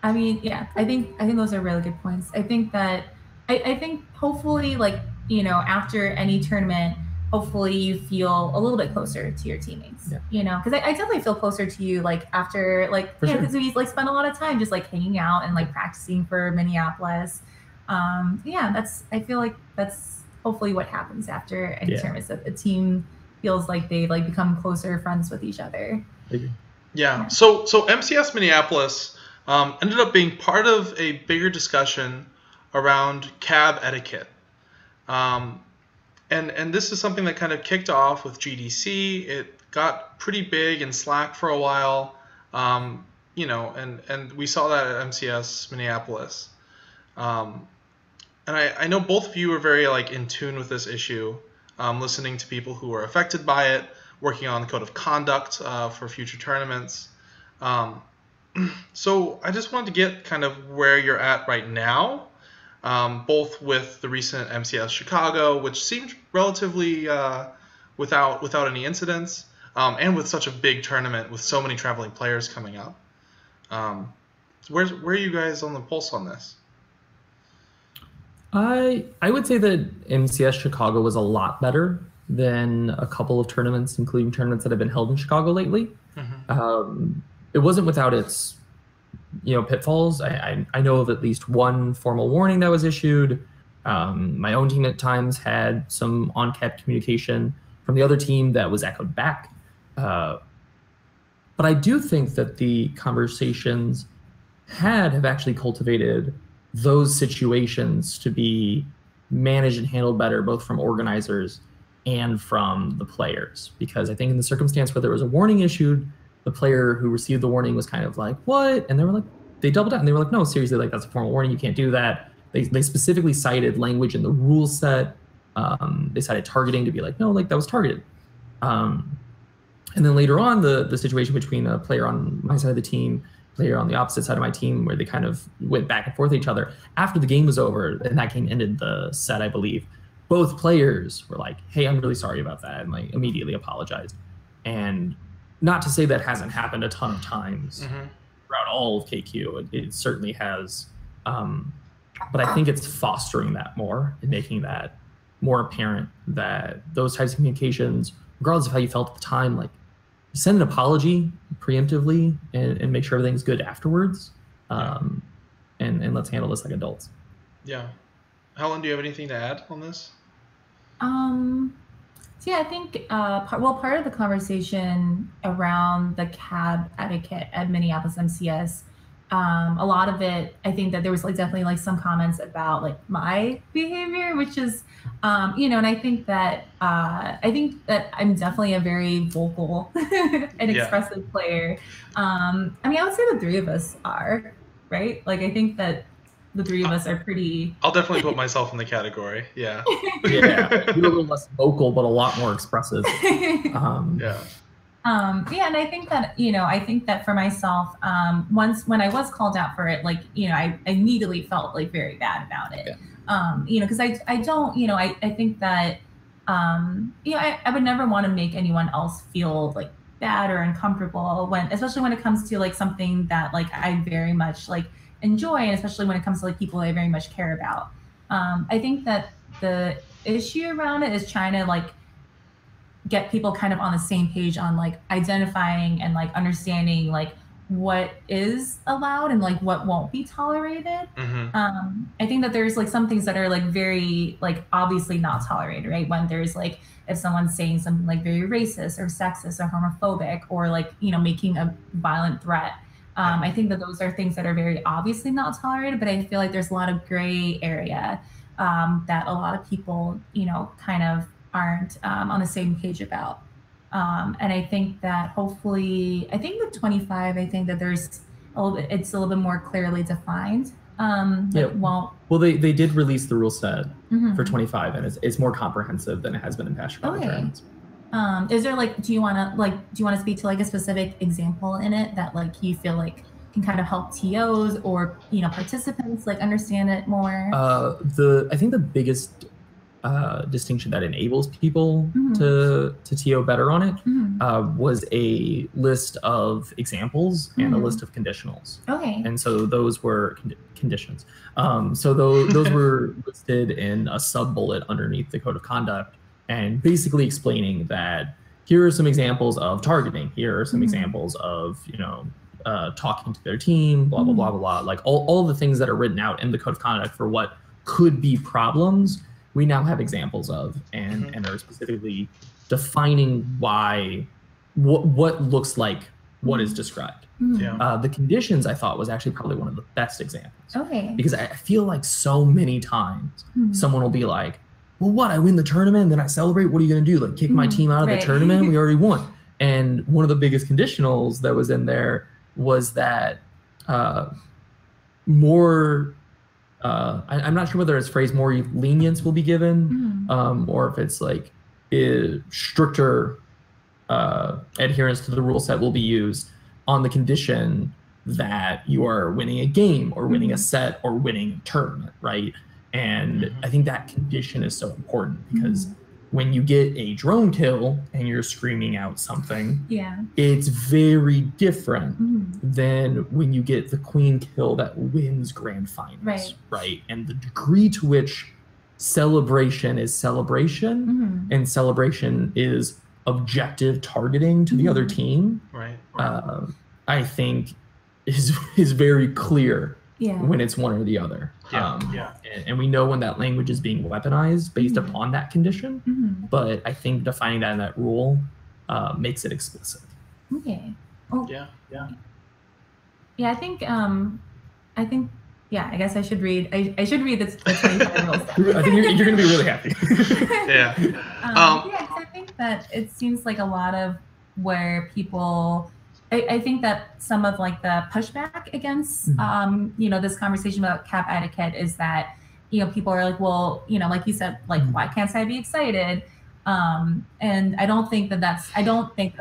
I mean, yeah. I think those are really good points. I think that I think hopefully, like, you know, after any tournament, hopefully you feel a little bit closer to your teammates. You know, because I definitely feel closer to you like after because we like spend a lot of time just like hanging out and like practicing for Minneapolis. I feel like that's hopefully what happens after any tournaments, that the team feels like they've like become closer friends with each other. So MCS Minneapolis ended up being part of a bigger discussion around cab etiquette. And this is something that kind of kicked off with GDC. It got pretty big in Slack for a while, you know, and we saw that at MCS Minneapolis. And I know both of you are very like in tune with this issue, listening to people who are affected by it, working on the code of conduct for future tournaments. So I just wanted to get kind of where you're at right now, both with the recent MCS Chicago, which seemed relatively without any incidents, and with such a big tournament with so many traveling players coming up. Where are you guys on the pulse on this? I would say that MCS Chicago was a lot better than a couple of tournaments, including tournaments that have been held in Chicago lately. It wasn't without its pitfalls. I know of at least one formal warning that was issued. My own team at times had some on-cap communication from the other team that was echoed back. But I do think that the conversations have actually cultivated those situations to be managed and handled better, both from organizers and from the players. Because I think in the circumstance where there was a warning issued, the player who received the warning was kind of like, what? And they doubled down. They were like, no, seriously, like that's a formal warning. You can't do that. They specifically cited language in the rule set. They cited targeting to be like, no, like that was targeted. And then later on, the situation between a player on my side of the team, player on the opposite side of my team, where they kind of went back and forth with each other. After the game was over, and that game ended the set, I believe, both players were like, hey, I'm really sorry about that, and like immediately apologized. And not to say that hasn't happened a ton of times throughout all of KQ. It certainly has. But I think it's fostering that more and making that more apparent that those types of communications, regardless of how you felt at the time, like send an apology preemptively and make sure everything's good afterwards. And let's handle this like adults. Yeah. Helen, do you have anything to add on this? So yeah, I think part of the conversation around the cab etiquette at Minneapolis MCS, a lot of it, I think that there was like definitely like some comments about like my behavior, which is, and I think that I'm definitely a very vocal and expressive player. I mean, I would say the three of us are, right? Like, I think that the three of us are pretty. I'll definitely put myself in the category. Yeah. Yeah. You're a little less vocal, but a lot more expressive. Yeah. And I think that for myself, when I was called out for it, like, I immediately felt like very bad about it. Yeah. Because I don't, I think that, I would never want to make anyone else feel like bad or uncomfortable especially when it comes to like something that like I very much like enjoy, and especially when it comes to like people I very much care about. I think that the issue around it is trying to like get people kind of on the same page on like identifying and like understanding like what is allowed and like what won't be tolerated. I think that there's like some things that are like very like obviously not tolerated, right? When there's like if someone's saying something like very racist or sexist or homophobic or like making a violent threat. I think that those are things that are very obviously not tolerated, but I feel like there's a lot of gray area that a lot of people, kind of aren't on the same page about. And I think that hopefully, I think with 25, I think that it's a little bit more clearly defined. Well, they did release the rule set for 25, and it's more comprehensive than it has been in past Chicago tournaments. Is there like, do you want to speak to like a specific example in it that like you feel like can kind of help TOs or participants like understand it more? I think the biggest distinction that enables people to TO better on it was a list of examples and a list of conditionals. Okay. And so those were conditions. So those were listed in a sub bullet underneath the code of conduct, and basically explaining that here are some examples of targeting. Here are some examples of talking to their team, blah blah blah blah blah. Like all the things that are written out in the code of conduct for what could be problems, we now have examples of, and are specifically defining what looks like what is described. The conditions I thought was actually probably one of the best examples. Okay. Because I feel like so many times someone will be like, well, what? I win the tournament, then I celebrate. What are you going to do? Like kick my team out of the tournament? We already won. And one of the biggest conditionals that was in there was that more. I'm not sure whether it's phrased more lenience will be given, or if it's like stricter adherence to the rule set will be used on the condition that you are winning a game or winning a set or winning a tournament, right? And I think that condition is so important because when you get a drone kill and you're screaming out something, Yeah. it's very different than when you get the queen kill that wins grand finals, right? And the degree to which celebration is celebration and celebration is objective targeting to the other team, right. I think is very clear when it's one or the other. And we know when that language is being weaponized based upon that condition, but I think defining that in that rule makes it explicit. Okay. Oh. Yeah. I think I guess I should read. I should read the 25 rules. I think you're going to be really happy. Yeah. Because I think that it seems like a lot of where people. I think that some of like the pushback against this conversation about cap etiquette is that people are like, well, like you said, like why can't I be excited? And I don't think that's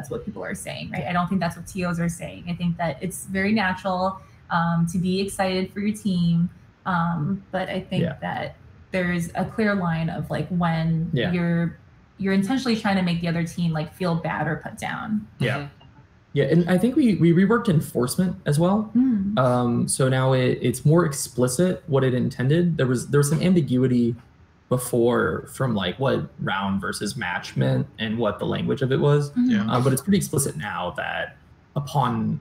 what people are saying, right? I don't think that's what TOs are saying. I think that it's very natural to be excited for your team, but I think that there's a clear line of like when you're intentionally trying to make the other team like feel bad or put down. Yeah, and I think we reworked enforcement as well. So now it's more explicit what it intended. There was some ambiguity before from like what round versus match meant and what the language of it was. But it's pretty explicit now that upon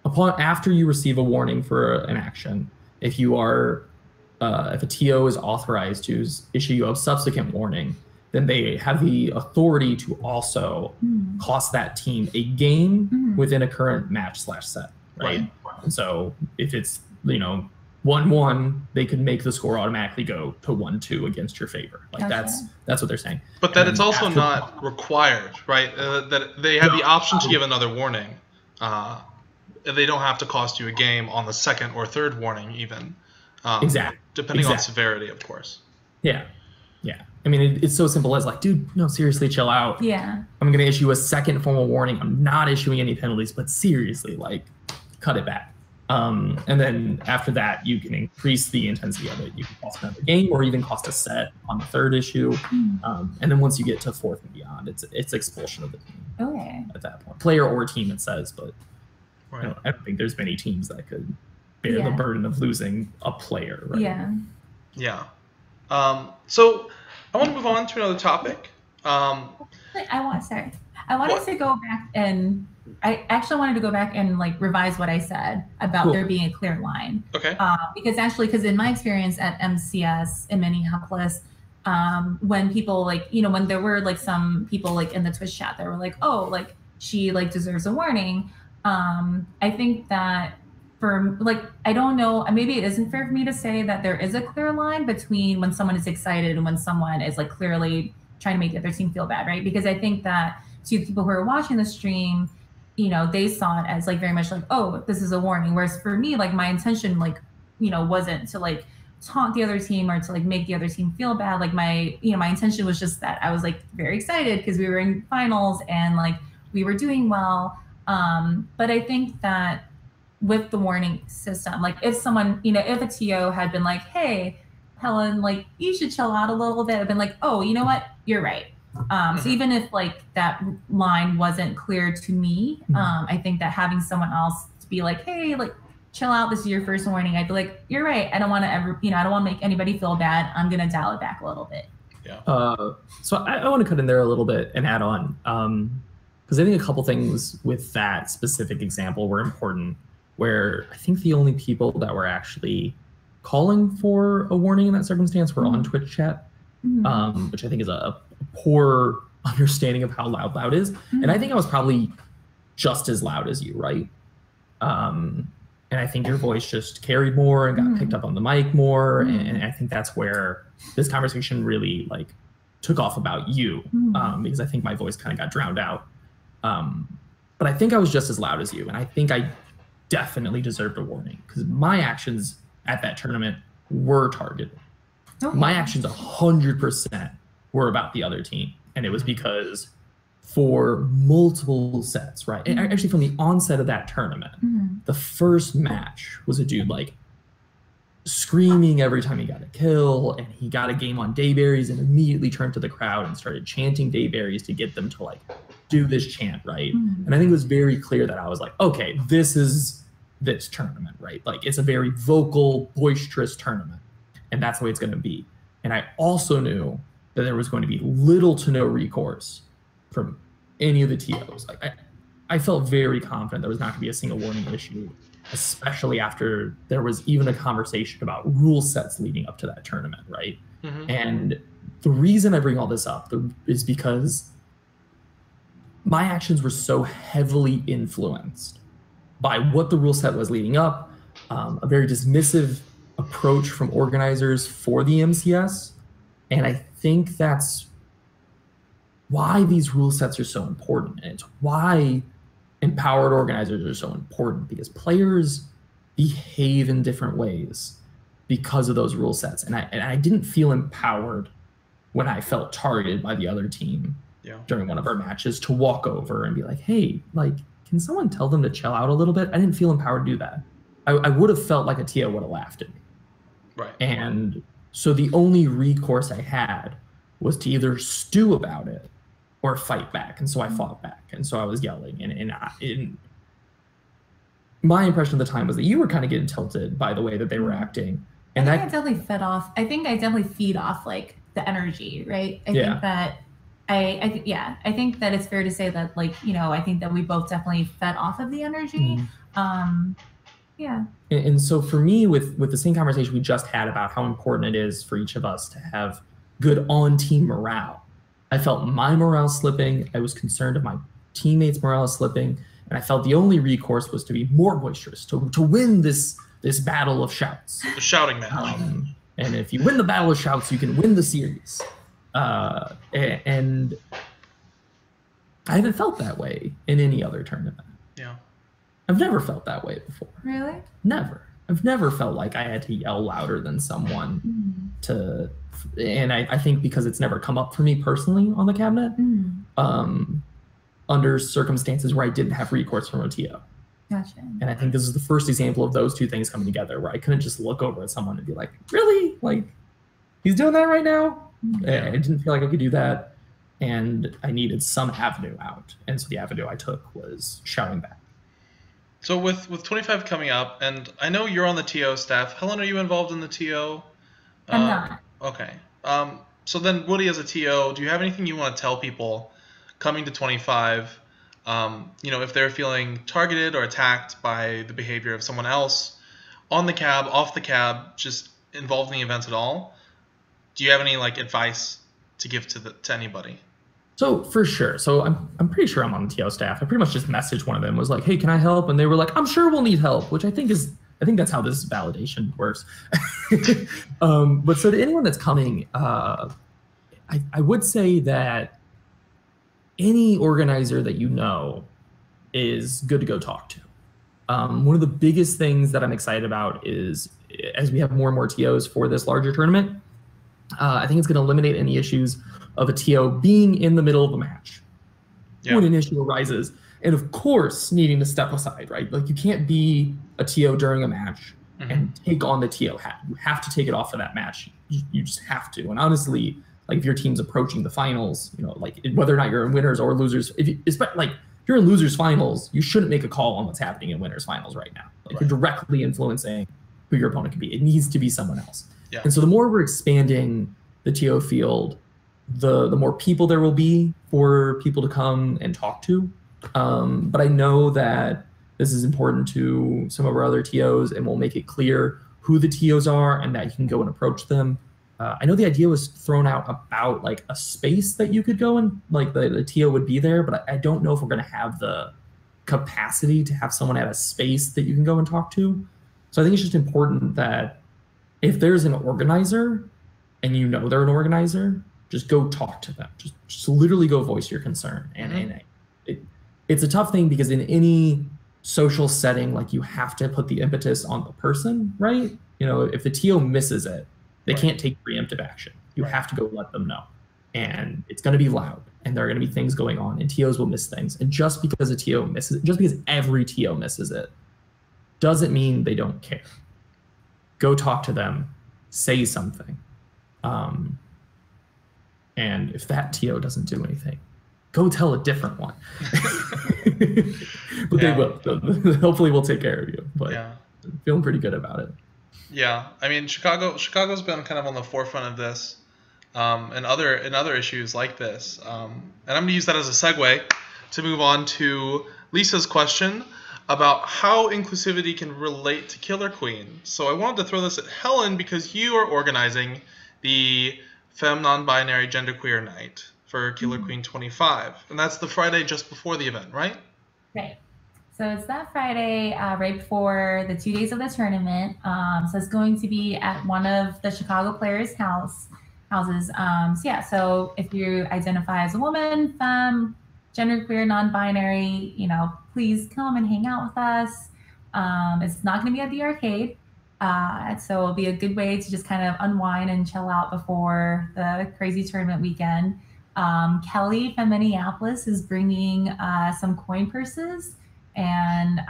after you receive a warning for an action, if a TO is authorized to issue you a subsequent warning, then they have the authority to also cost that team a game within a current match/set, right? And so if it's 1-1, they could make the score automatically go to 1-2 against your favor. Like that's what they're saying. But that it's also not required, right? That they have the option to give another warning. They don't have to cost you a game on the second or third warning, even. Depending on severity, of course. Yeah. I mean, it's so simple as like, dude, no, seriously, chill out. Yeah. I'm going to issue a second formal warning. I'm not issuing any penalties, but seriously, like, cut it back. And then after that, you can increase the intensity of it. You can cost another game or even cost a set on the third issue. And then once you get to fourth and beyond, it's expulsion of the team. Okay. At that point, player or team, it says, but I don't think there's many teams that could bear the burden of losing a player. Right? Yeah. So I want to move on to another topic. I wanted to go back and I actually wanted to go back and like revise what I said about there being a clear line. Okay. Because in my experience at MCS in Minneapolis, when people like, when there were like some people like in the Twitch chat that were like, oh, like she like deserves a warning. I think that for like, I don't know, maybe it isn't fair for me to say that there is a clear line between when someone is excited and when someone is like clearly trying to make the other team feel bad, right? Because I think that to people who are watching the stream, they saw it as like very much like, oh, this is a warning. Whereas for me, like my intention, like, wasn't to like taunt the other team or to like make the other team feel bad. Like my intention was just that I was like very excited because we were in finals and like we were doing well. But I think that with the warning system, like if someone, if a TO had been like, hey, Helen, like you should chill out a little bit, I've been like, oh, you know what? You're right. So even if like that line wasn't clear to me, I think that having someone else to be like, hey, like chill out, this is your first warning, I'd be like, you're right. I don't want to ever, I don't want to make anybody feel bad. I'm going to dial it back a little bit. Yeah. So I want to cut in there a little bit and add on, because I think a couple things with that specific example were important, where I think the only people that were actually calling for a warning in that circumstance were on Twitch chat, which I think is a poor understanding of how loud is. And I think I was probably just as loud as you, right? And I think your voice just carried more and got picked up on the mic more. And I think that's where this conversation really like took off about you, because I think my voice kind of got drowned out. But I think I was just as loud as you. And I think I definitely deserved a warning because my actions at that tournament were targeted. My actions 100% were about the other team. And it was because for multiple sets, right? And actually from the onset of that tournament, the first match was a dude like screaming every time he got a kill, and he got a game on Dayberries and immediately turned to the crowd and started chanting Dayberries to get them to like do this chant, right? And I think it was very clear that I was like, okay, this is this tournament, right? Like it's a very vocal, boisterous tournament, and that's the way it's going to be. And I also knew that there was going to be little to no recourse from any of the TOs. Like I felt very confident there was not going to be a single warning issue, especially after there was even a conversation about rule sets leading up to that tournament, right? And the reason I bring all this up is because my actions were so heavily influenced by what the rule set was leading up, a very dismissive approach from organizers for the MCS. And I think that's why these rule sets are so important. And it's why empowered organizers are so important, because players behave in different ways because of those rule sets. And I didn't feel empowered when I felt targeted by the other team during one of our matches to walk over and be like, hey, like, can someone tell them to chill out a little bit? I didn't feel empowered to do that. I would have felt like a TO would have laughed at me. Right. And so the only recourse I had was to either stew about it or fight back. And so I fought back. And so I was yelling. And my impression at the time was that you were kind of getting tilted by the way that they were acting. And I definitely fed off. I think I definitely feed off like the energy, right? I think that I think that it's fair to say that, like, you know, I think that we both definitely fed off of the energy. And so for me, with the same conversation we just had about how important it is for each of us to have good on-team morale, I felt my morale slipping. I was concerned of my teammates' morale slipping, and I felt the only recourse was to be more boisterous, to win this battle of shouts. The shouting match. And if you win the battle of shouts, you can win the series. And I haven't felt that way in any other tournament. Yeah. I've never felt that way before. Really? Never. I've never felt like I had to yell louder than someone to, and I think because it's never come up for me personally on the cabinet, under circumstances where I didn't have recourse from a TO. Gotcha. And I think this is the first example of those two things coming together, where I couldn't just look over at someone and be like, really? Like, he's doing that right now? I didn't feel like I could do that. And I needed some avenue out. And so the avenue I took was shouting back. So with 25 coming up, and I know you're on the TO staff. Helen, are you involved in the TO? I'm not. Okay. So then, Woody, as a TO, do you have anything you want to tell people coming to 25? You know, if they're feeling targeted or attacked by the behavior of someone else on the cab, off the cab, just involved in the events at all, do you have any like advice to give to anybody? So for sure. So I'm pretty sure I'm on the TO staff. I pretty much just messaged one of them, was like, hey, can I help? And they were like, I'm sure we'll need help, which I think that's how this validation works. But so to anyone that's coming, I would say that any organizer that you know is good to go talk to. One of the biggest things that I'm excited about is, as we have more and more TOs for this larger tournament, I think it's going to eliminate any issues of a TO being in the middle of a match when an issue arises. And of course, needing to step aside, right? Like, you can't be a TO during a match and take on the TO hat. You have to take it off for that match. You just have to. And honestly, like, if your team's approaching the finals, you know, like, whether or not you're in winners or losers, if you're in losers finals, you shouldn't make a call on what's happening in winners finals right now. Like, you're directly influencing who your opponent could be. It needs to be someone else. Yeah. And so the more we're expanding the TO field, the more people there will be for people to come and talk to. But I know that this is important to some of our other TOs, and we'll make it clear who the TOs are and that you can go and approach them. I know the idea was thrown out about like a space that you could go and like the TO would be there, but I don't know if we're going to have the capacity to have someone at a space that you can go and talk to. So I think it's just important that if there's an organizer and you know they're an organizer, just go talk to them. Just literally go voice your concern. And it's a tough thing because in any social setting, like, you have to put the impetus on the person, right? You know, if the TO misses it, they can't take preemptive action. You have to go let them know. And it's going to be loud, and there are going to be things going on, and TOs will miss things. And just because a TO misses it, just because every TO misses it, doesn't mean they don't care. go talk to them, say something. And if that TO doesn't do anything, go tell a different one. But they will. Hopefully we'll take care of you. But I'm feeling pretty good about it. Yeah. I mean, Chicago's been kind of on the forefront of this, and other issues like this. And I'm going to use that as a segue to move on to Lisa's question about how inclusivity can relate to Killer Queen. So I wanted to throw this at Helen because you are organizing the Femme Non-Binary Genderqueer Night for Killer Queen 25. And that's the Friday just before the event, right? Right. So it's that Friday right before the 2 days of the tournament. So it's going to be at one of the Chicago players' houses. So if you identify as a woman, femme, genderqueer, non-binary, please come and hang out with us. It's not going to be at the arcade. So it'll be a good way to just kind of unwind and chill out before the crazy tournament weekend. Kelly from Minneapolis is bringing some coin purses, and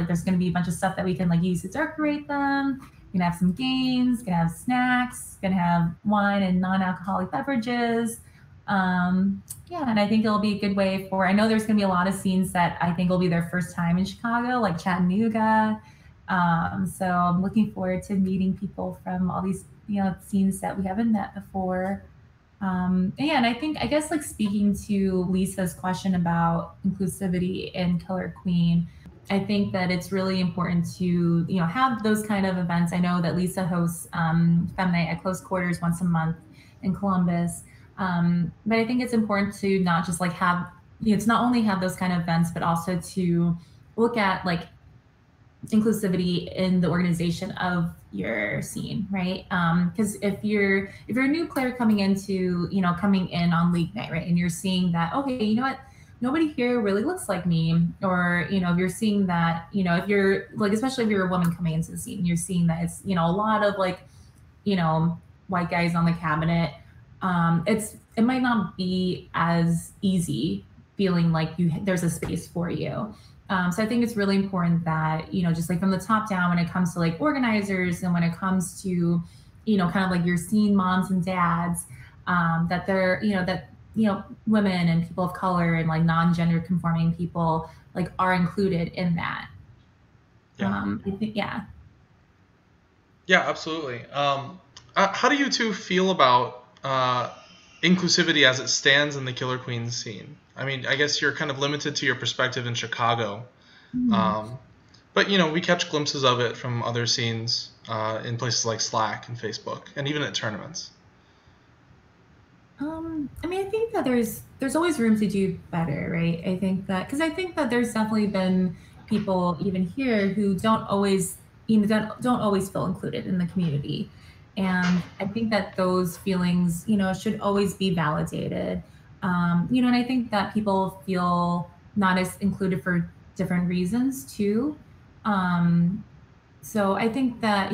there's going to be a bunch of stuff that we can use to decorate them. You're gonna have some games, gonna have snacks, gonna have wine and non-alcoholic beverages. And I think it'll be a good way for, I know there's gonna be a lot of scenes that I think will be their first time in Chicago, like Chattanooga. So I'm looking forward to meeting people from all these, scenes that we haven't met before. And I guess speaking to Lisa's question about inclusivity in Killer Queen, I think that it's really important to, have those kind of events. I know that Lisa hosts Femme Night at close quarters once a month in Columbus. But I think it's important to not just have, to not only have those kind of events, but also to look at inclusivity in the organization of your scene, right? Because if you're a new player coming in on league night, right, and you're seeing that, okay, you know what, nobody here really looks like me, or if you're seeing that, if you're especially if you're a woman coming into the scene, you're seeing that it's a lot of white guys on the cabinet. It might not be as easy feeling like there's a space for you. So I think it's really important that, just from the top down, when it comes to organizers, and when it comes to, kind of your scene moms and dads, that they're, women and people of color and non-gender conforming people are included in that. I think, yeah, absolutely. How do you two feel about inclusivity as it stands in the Killer Queens scene? I mean, I guess you're kind of limited to your perspective in Chicago. But, we catch glimpses of it from other scenes in places like Slack and Facebook, and even at tournaments. I think that there's always room to do better, right? I think that there's definitely been people even here who don't always feel included in the community. And I think that those feelings, should always be validated. And I think that people feel not as included for different reasons too. So I think that,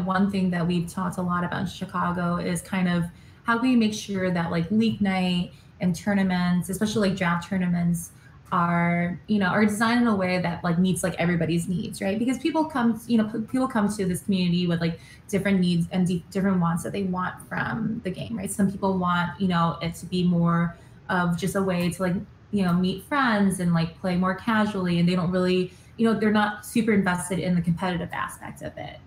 one thing that we've talked a lot about in Chicago is kind of how can we make sure that league night and tournaments, especially draft tournaments, are designed in a way that meets everybody's needs, right? Because people come to this community with different needs and different wants that they want from the game, right? Some people want it to be more of just a way to meet friends and play more casually, and they don't really they're not super invested in the competitive aspect of it.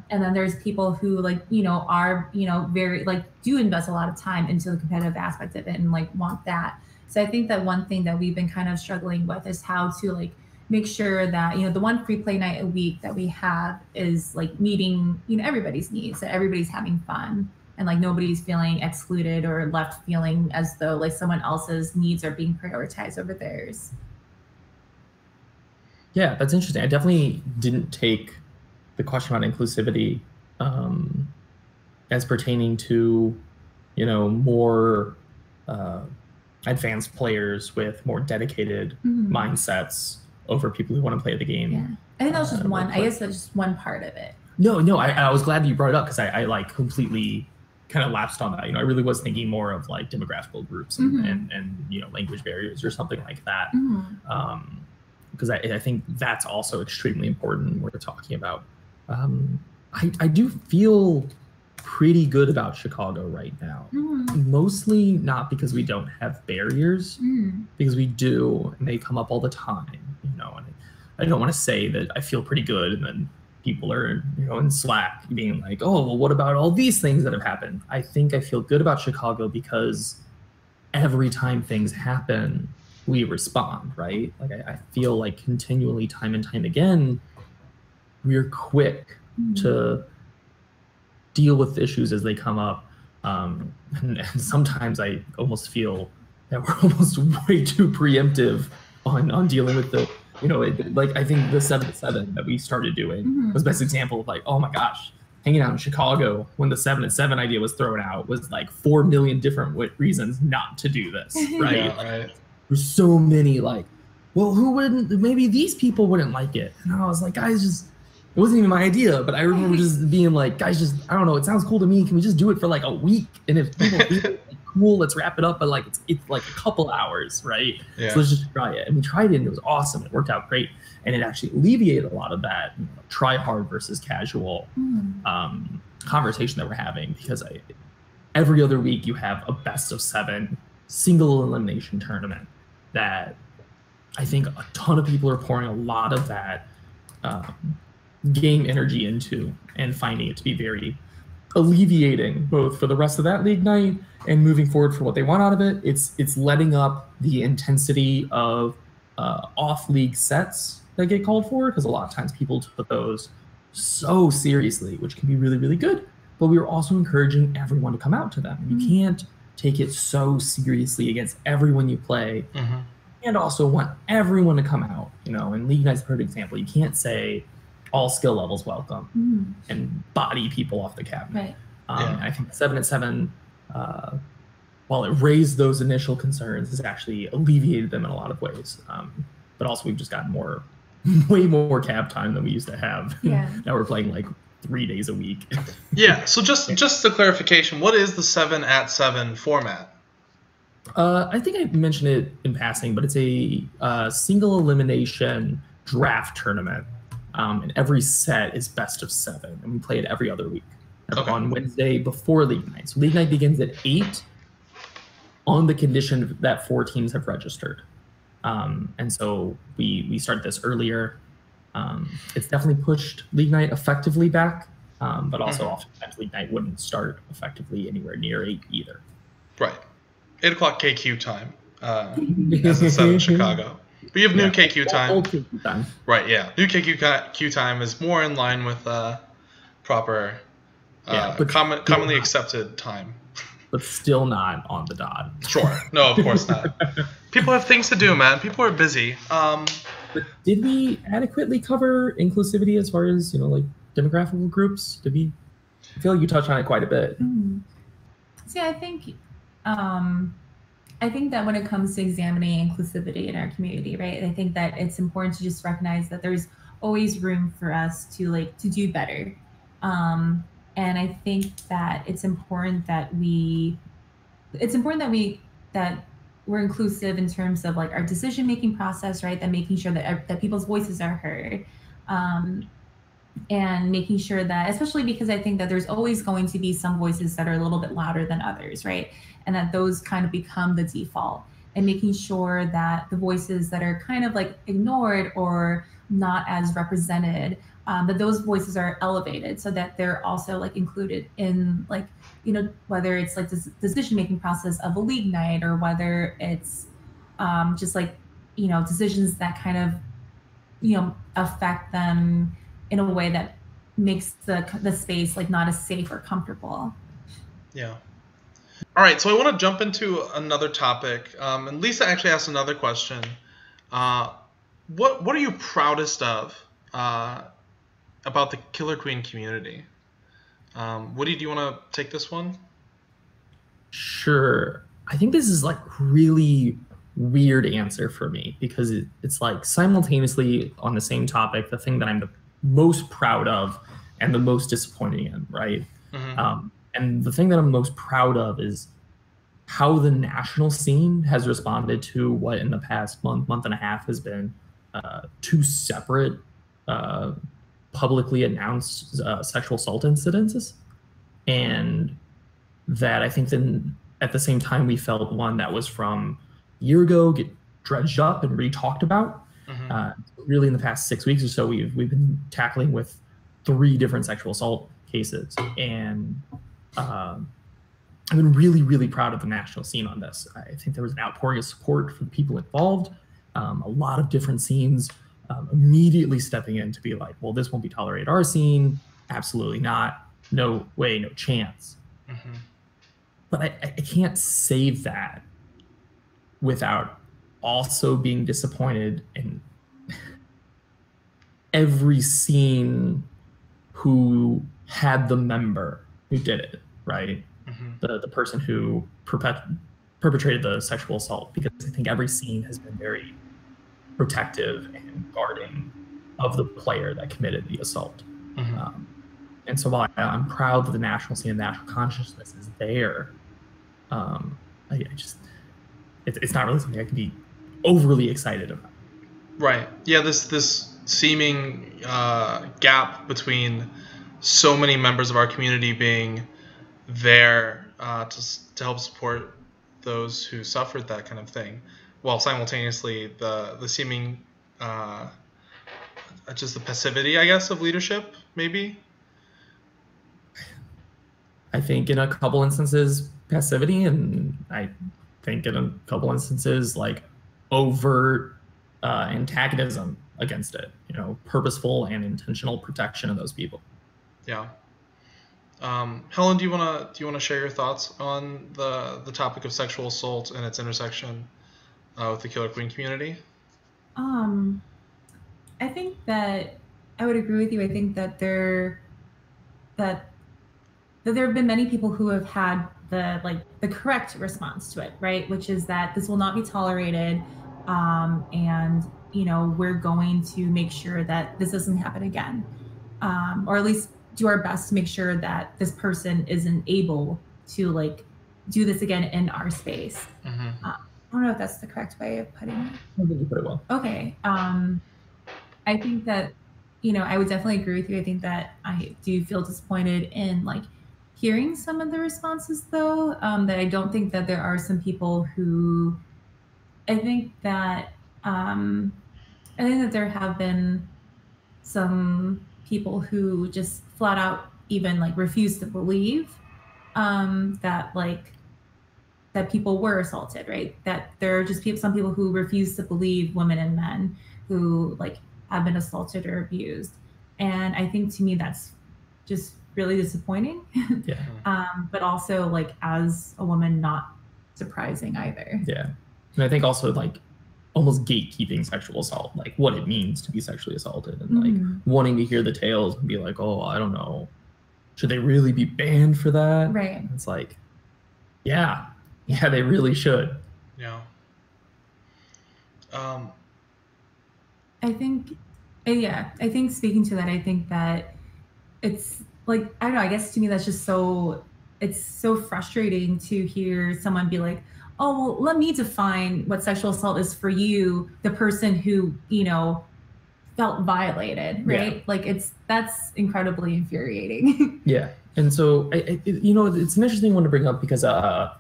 And then there's people who are very do invest a lot of time into the competitive aspect of it and want that. So I think that one thing that we've been kind of struggling with is how to make sure that the one free play night a week that we have is meeting everybody's needs, that everybody's having fun, and nobody's feeling excluded or left feeling as though someone else's needs are being prioritized over theirs. Yeah, that's interesting. I definitely didn't take the question about inclusivity as pertaining to more advanced players with more dedicated mindsets over people who want to play the game. Yeah, I think that was just one. I guess that's just one part of it. No, I was glad that you brought it up, because I completely kind of lapsed on that. I really was thinking more of demographical groups and language barriers or something like that. Because I think that's also extremely important when we're talking about I do feel pretty good about Chicago right now. Mostly not because we don't have barriers, because we do, and they come up all the time, you know. And I don't want to say that I feel pretty good, and then people are, you know, in Slack being like, "Oh, well, what about all these things that have happened?" I think I feel good about Chicago because every time things happen, we respond, right? Like I feel like continually, time and time again, we're quick to deal with issues as they come up. And sometimes I almost feel that we're almost way too preemptive on dealing with the, you know, like I think the 7-7 that we started doing was the best example of like, oh my gosh, hanging out in Chicago when the 7-7 idea was thrown out was like 4 million different reasons not to do this, right? Yeah, right. There's so many like, well, who wouldn't, maybe these people wouldn't like it. And I was like, guys, just, it wasn't even my idea, but I remember just being like, guys, just, I don't know, it sounds cool to me. Can we just do it for like a week? And if people think it's like, cool, let's wrap it up. But like, it's like a couple hours, right? Yeah. So let's just try it. And we tried it and it was awesome. It worked out great. And it actually alleviated a lot of that, you know, try hard versus casual conversation that we're having, because every other week you have a best of 7 single elimination tournament that I think a ton of people are pouring a lot of that game energy into, and finding it to be very alleviating both for the rest of that league night and moving forward for what they want out of it. It's letting up the intensity of off league sets that get called for, because a lot of times people took those so seriously, which can be really, really good. But we were also encouraging everyone to come out to them. You can't take it so seriously against everyone you play, and also want everyone to come out. You know, and league night's a perfect example. You can't say all skill levels welcome and body people off the cabinet. Right. I think 7-7, while it raised those initial concerns, has actually alleviated them in a lot of ways. But also we've just gotten way more cab time than we used to have. Yeah. Now we're playing like 3 days a week. Yeah. So just a clarification, what is the 7-at-7 format? I think I mentioned it in passing, but it's a single elimination draft tournament. And every set is best of 7, and we play it every other week on Wednesday before league night. So league night begins at 8 on the condition that 4 teams have registered. And so we started this earlier. It's definitely pushed league night effectively back, but also oftentimes league night wouldn't start effectively anywhere near 8 either. Right. 8 o'clock KQ time, as it's set in Chicago. But you have new KQ time. Old KQ time. Right, yeah. New KQ time is more in line with proper, commonly accepted time. But still not on the dot. Sure. No, of course not. People have things to do, man. People are busy. But did we adequately cover inclusivity as far as, you know, like demographic groups? Did we? I feel like you touched on it quite a bit. See, I think that when it comes to examining inclusivity in our community, right, I think that it's important to just recognize that there's always room for us to do better. And I think that it's important that we're inclusive in terms of like our decision-making process, right? That making sure that people's voices are heard, and making sure that, especially because I think that there's always going to be some voices that are a little bit louder than others, right? And that those kind of become the default, and making sure that the voices that are kind of like ignored or not as represented, that those voices are elevated so that they're also like included in, like, you know, whether it's like this decision-making process of a league night, or whether it's just like, you know, decisions that kind of, you know, affect them in a way that makes the space like not as safe or comfortable. Yeah. All right, so I want to jump into another topic. And Lisa actually asked another question. What are you proudest of about the Killer Queen community? Woody, do you want to take this one? Sure. I think this is like really weird answer for me, because it's like simultaneously on the same topic, the thing that I'm the most proud of and the most disappointed in, right? And the thing that I'm most proud of is how the national scene has responded to what in the past month and a half has been 2 separate publicly announced sexual assault incidents, and that I think then at the same time we felt one that was from a year ago get dredged up and re-talked about. Really in the past 6 weeks or so, we've been tackling with 3 different sexual assault cases, and I've been really, really proud of the national scene on this. I think there was an outpouring of support for the people involved. A lot of different scenes immediately stepping in to be like, well, this won't be tolerated. Our scene, absolutely not. No way, no chance. But I can't save that without also being disappointed in every scene who had the member who did it, right? The person who perpetrated the sexual assault, because I think every scene has been very protective and guarding of the player that committed the assault. And so while I'm proud that the national scene and national consciousness is there, it's not really something I can be overly excited about. Right. Yeah, this seeming gap between so many members of our community being there to help support those who suffered that kind of thing, while simultaneously the seeming just the passivity, I guess, of leadership, maybe. I think in a couple instances passivity, and I think in a couple instances like overt antagonism against it, purposeful and intentional protection of those people. Yeah. Helen, do you want to share your thoughts on the topic of sexual assault and its intersection with the Killer Queen community? I think that I would agree with you. I think that there have been many people who have had the correct response to it, right? Which is that this will not be tolerated, and we're going to make sure that this doesn't happen again, or at least do our best to make sure that this person isn't able to do this again in our space. I don't know if that's the correct way of putting it. I think you put it well. Okay. I think that, I would definitely agree with you. I think that I do feel disappointed in hearing some of the responses, though, that I don't think that there are some people who, I think that there have been some people who just flat out even refuse to believe that people were assaulted, right? That there are just some people who refuse to believe women and men who have been assaulted or abused. And I think to me that's just really disappointing. Yeah. But also as a woman, not surprising either. Yeah. And I think also almost gatekeeping sexual assault, what it means to be sexually assaulted, and wanting to hear the tales and be oh, I don't know, should they really be banned for that? Right. It's yeah, they really should. Yeah. I think speaking to that, I think that it's I don't know, I guess to me that's just it's so frustrating to hear someone be oh, well, let me define what sexual assault is for you, the person who, felt violated, right? Yeah. That's incredibly infuriating. Yeah. And so, it's an interesting one to bring up because, I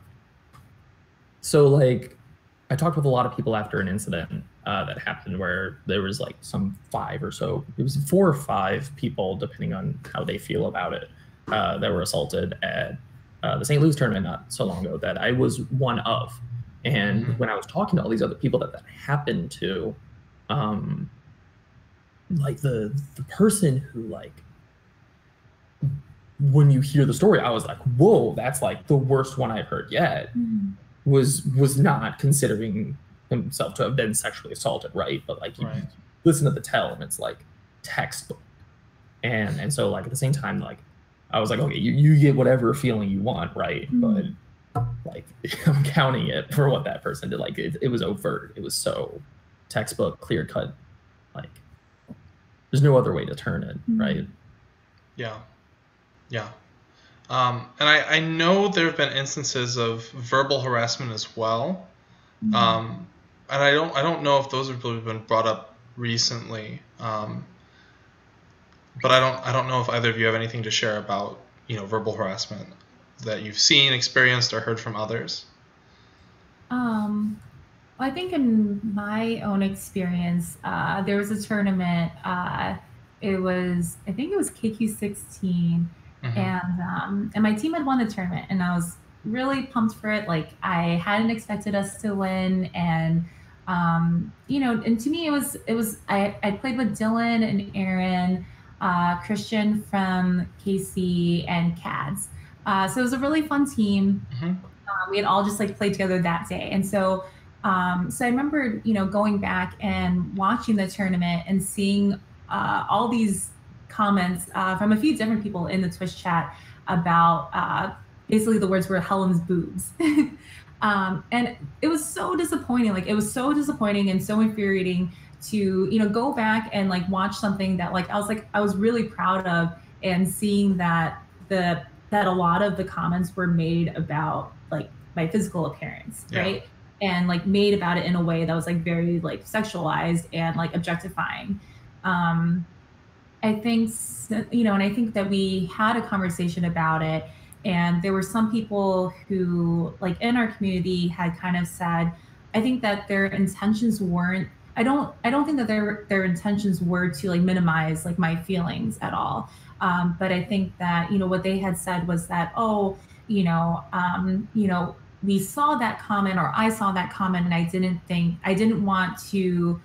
talked with a lot of people after an incident that happened where there was some 5 or so, it was 4 or 5 people, depending on how they feel about it, that were assaulted at the St. Louis tournament not so long ago that I was one of. And when I was talking to all these other people that happened to, the person who when you hear the story, I was whoa, that's the worst one I've heard yet. Was not considering himself to have been sexually assaulted, right? But you listen to the tell and it's textbook. And so at the same time, I was okay, you get whatever feeling you want, right? But I'm counting it for what that person did. It was overt. It was so textbook, clear cut. There's no other way to turn it, right? Yeah. Yeah. And I know there have been instances of verbal harassment as well. And I don't know if those have really been brought up recently. But I don't know if either of you have anything to share about, verbal harassment that you've seen, experienced, or heard from others. Well, I think in my own experience, there was a tournament. I think it was KQ 16, and my team had won the tournament, and I was really pumped for it. Like I hadn't expected us to win, and and to me I played with Dylan and Aaron, Christian from KC, and Cads. So it was a really fun team. We had all just like played together that day, and so I remember going back and watching the tournament and seeing all these comments from a few different people in the Twitch chat about basically the words were Helen's boobs. And it was so disappointing. Like it was so disappointing and so infuriating to go back and like watch something that I was really proud of, and seeing that a lot of the comments were made about like my physical appearance, right? And like made about it in a way that was like very like sexualized and like objectifying. I think and I think that we had a conversation about it, and there were some people who like in our community had kind of said, I think that their intentions weren't, I don't think that their intentions were to like minimize like my feelings at all. But I think that what they had said was that, we saw that comment, or I saw that comment, and I didn't want to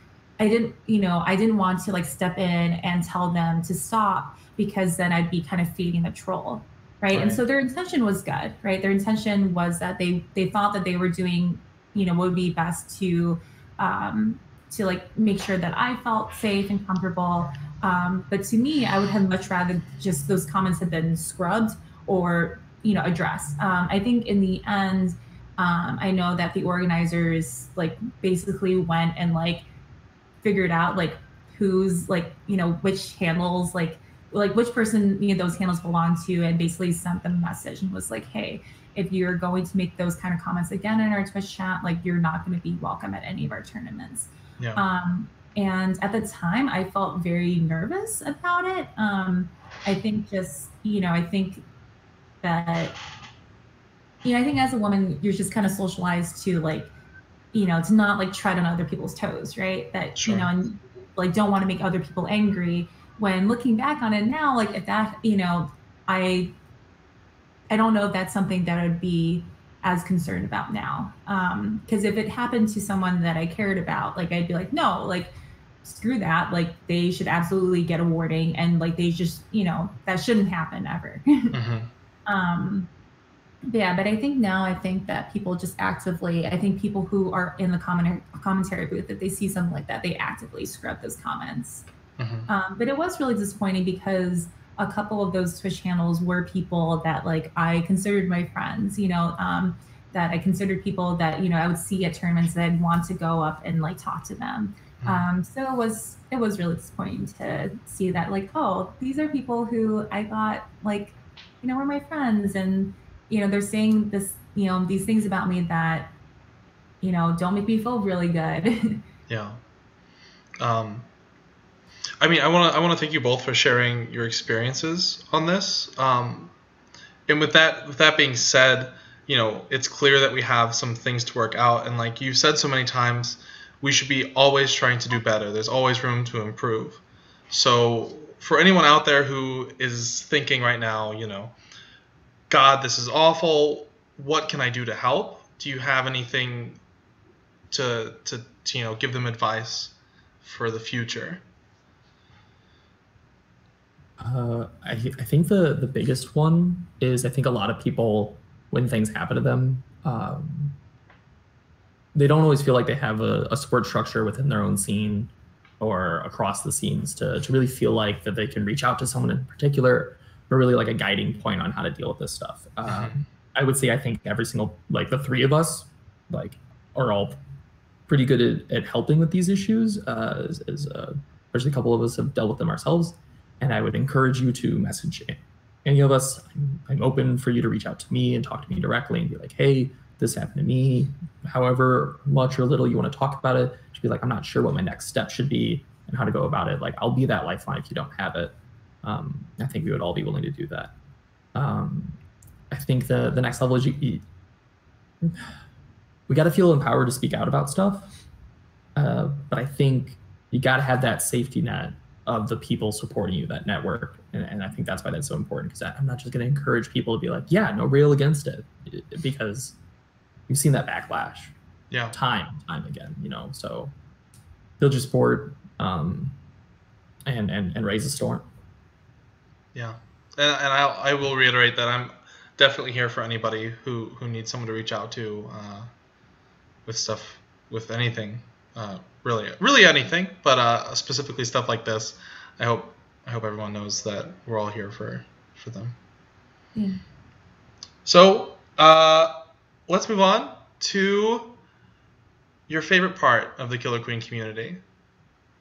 like step in and tell them to stop, because then I'd be kind of feeding the troll, right? And so their intention was good, right? Their intention was that they thought that they were doing what would be best to like make sure that I felt safe and comfortable. But to me, I would have much rather just those comments had been scrubbed or addressed. I think in the end, I know that the organizers like basically went and like figured out like who's like which handles like which person those handles belong to, and basically sent them a message and was like, hey, if you're going to make those kind of comments again in our Twitch chat, like you're not going to be welcome at any of our tournaments. And at the time I felt very nervous about it. I think just I think that I think as a woman you're just kind of socialized to like to not like tread on other people's toes, right? That and like don't want to make other people angry. When looking back on it now, like if that I don't know if that's something that I'd be as concerned about now, because if it happened to someone that I cared about, like I'd be like, no, like screw that, like they should absolutely get a warning, and like they just that shouldn't happen ever. But I think now, I think that people just actively, I think people who are in the commentary booth, if they see something like that, they actively scrub those comments. But it was really disappointing because a couple of those Twitch handles were people that like I considered my friends, that I considered people that I would see at tournaments that I'd want to go up and like talk to them. So it was really disappointing to see that, like, oh, these are people who I thought like were my friends, and they're saying this these things about me that don't make me feel really good. I mean, I want to thank you both for sharing your experiences on this. And with that being said, it's clear that we have some things to work out, and like you've said so many times, we should be always trying to do better. There's always room to improve. So for anyone out there who is thinking right now, God, this is awful, what can I do to help? Do you have anything to give them advice for the future? I think the biggest one is, I think a lot of people, when things happen to them, they don't always feel like they have a support structure within their own scene or across the scenes to really feel like that they can reach out to someone in particular, or really like a guiding point on how to deal with this stuff. I would say I think every single, like the three of us, like are all pretty good at helping with these issues, especially a couple of us have dealt with them ourselves. And I would encourage you to message any of us. I'm open for you to reach out to me and talk to me directly and be like, hey, this happened to me. However much or little you want to talk about it, just be like, I'm not sure what my next step should be and how to go about it. Like, I'll be that lifeline if you don't have it. I think we would all be willing to do that. I think the next level is we got to feel empowered to speak out about stuff. But I think you got to have that safety net of the people supporting you, that network. And I think that's why that's so important, because I'm not just going to encourage people to be like, yeah, no, rail against it, because we've seen that backlash time again, so build your sport and raise a storm. Yeah. And I will reiterate that I'm definitely here for anybody who needs someone to reach out to with stuff, with anything, really anything, but specifically stuff like this. I hope everyone knows that we're all here for them. Yeah. So let's move on to your favorite part of the Killer Queen community.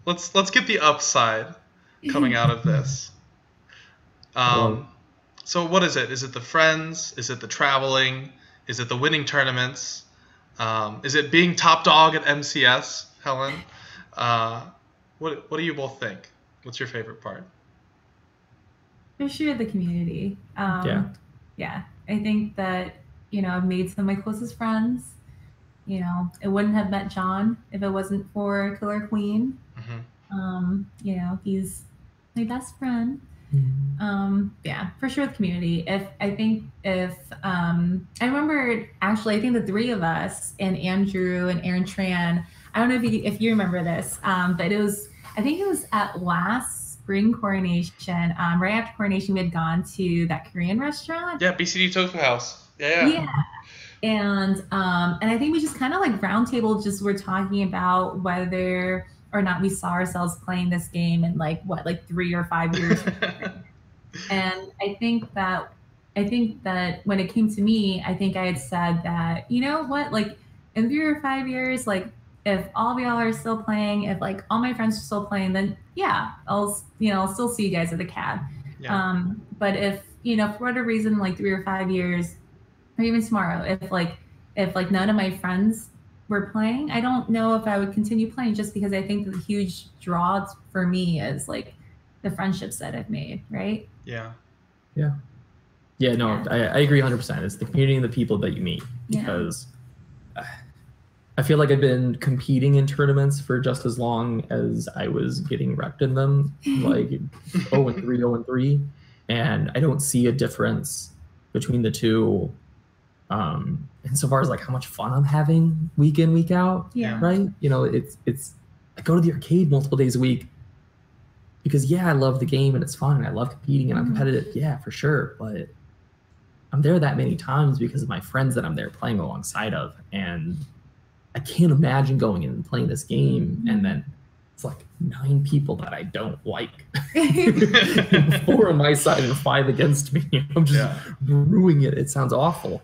Let's get the upside coming out of this. So what is it? Is it the friends? Is it the traveling? Is it the winning tournaments? Is it being top dog at MCS, Helen? What do you both think? What's your favorite part? For sure, the community. Yeah. I think that, I've made some of my closest friends. I wouldn't have met John if it wasn't for Killer Queen. Mm-hmm. He's my best friend. Yeah, for sure, the community. I remember, actually, I think the three of us, and Andrew and Aaron Tran, I don't know if you remember this, but I think it was at last spring coronation, right after coronation, we had gone to that Korean restaurant. Yeah, BCD Tofu House. Yeah. And I think we just kind of like roundtable just were talking about whether or not we saw ourselves playing this game in like 3 or 5 years. And I think that when it came to me, I think I had said that, like in 3 or 5 years, like if all of y'all are still playing, if like all my friends are still playing, then yeah, I'll still see you guys at the cab. Yeah. But if, for whatever reason, like 3 or 5 years, or even tomorrow, if none of my friends were playing, I don't know if I would continue playing, just because I think the huge draw for me is like the friendships that I've made, right? Yeah. I agree 100%. It's the community and the people that you meet, because I feel like I've been competing in tournaments for just as long as I was getting wrecked in them, like 0-3, and I don't see a difference between the two. Insofar as like how much fun I'm having week in, week out, right? It's I go to the arcade multiple days a week because I love the game and it's fun and I love competing and I'm competitive, for sure. But I'm there that many times because of my friends that I'm there playing alongside of, and I can't imagine going in and playing this game and then it's like 9 people that I don't like, 4 on my side and 5 against me. I'm just ruining it. It sounds awful.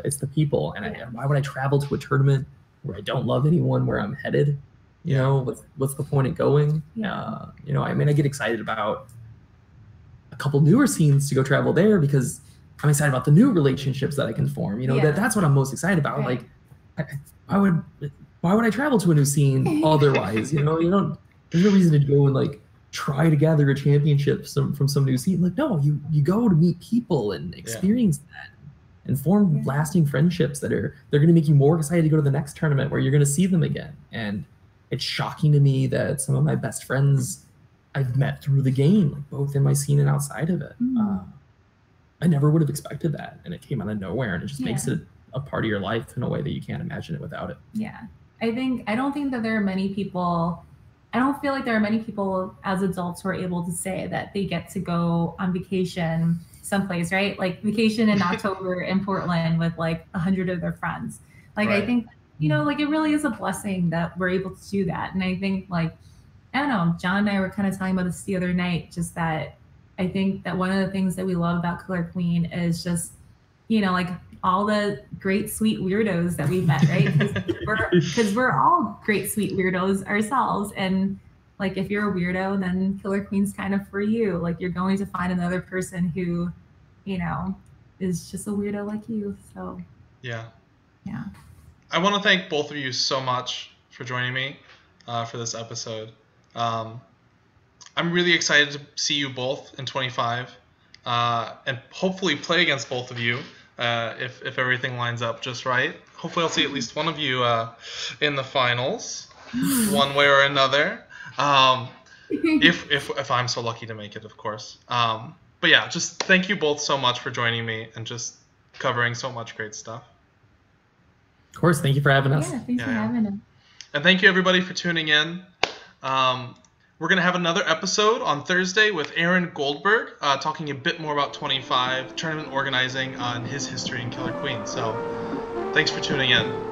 It's the people, and why would I travel to a tournament where I don't love anyone, where I'm headed? What's the point of going? I get excited about a couple newer scenes to go travel there because I'm excited about the new relationships that I can form. That's what I'm most excited about. Right. Like, why would I travel to a new scene otherwise? There's no reason to go and like try to gather a championship from some new scene. Like, no, you go to meet people and experience that and form lasting friendships they're going to make you more excited to go to the next tournament where you're going to see them again. And it's shocking to me that some of my best friends I've met through the game, like both in my scene and outside of it. I never would have expected that, and it came out of nowhere, and it just makes it a part of your life in a way that you can't imagine it without it. I don't think that there are many people, I don't feel like there are many people as adults who are able to say that they get to go on vacation someplace, right? Like vacation in October in Portland with like 100 of their friends. Like, I think, like it really is a blessing that we're able to do that. And I think like, I don't know, John and I were kind of talking about this the other night, just that I think that one of the things that we love about Killer Queen is just, like all the great sweet weirdos that we've met, right? Because we're all great sweet weirdos ourselves, and like if you're a weirdo, then Killer Queen's kind of for you. Like you're going to find another person who is just a weirdo like you. So yeah I want to thank both of you so much for joining me for this episode. I'm really excited to see you both in 25, and hopefully play against both of you if everything lines up just right. Hopefully I'll see at least one of you in the finals, one way or another. If I'm so lucky to make it, of course. But yeah, just thank you both so much for joining me and just covering so much great stuff. Of course, thank you for having us. Yeah, thanks for having us. And thank you everybody for tuning in. We're going to have another episode on Thursday with Aaron Goldberg, talking a bit more about 25, tournament organizing, and his history in Killer Queen. So thanks for tuning in.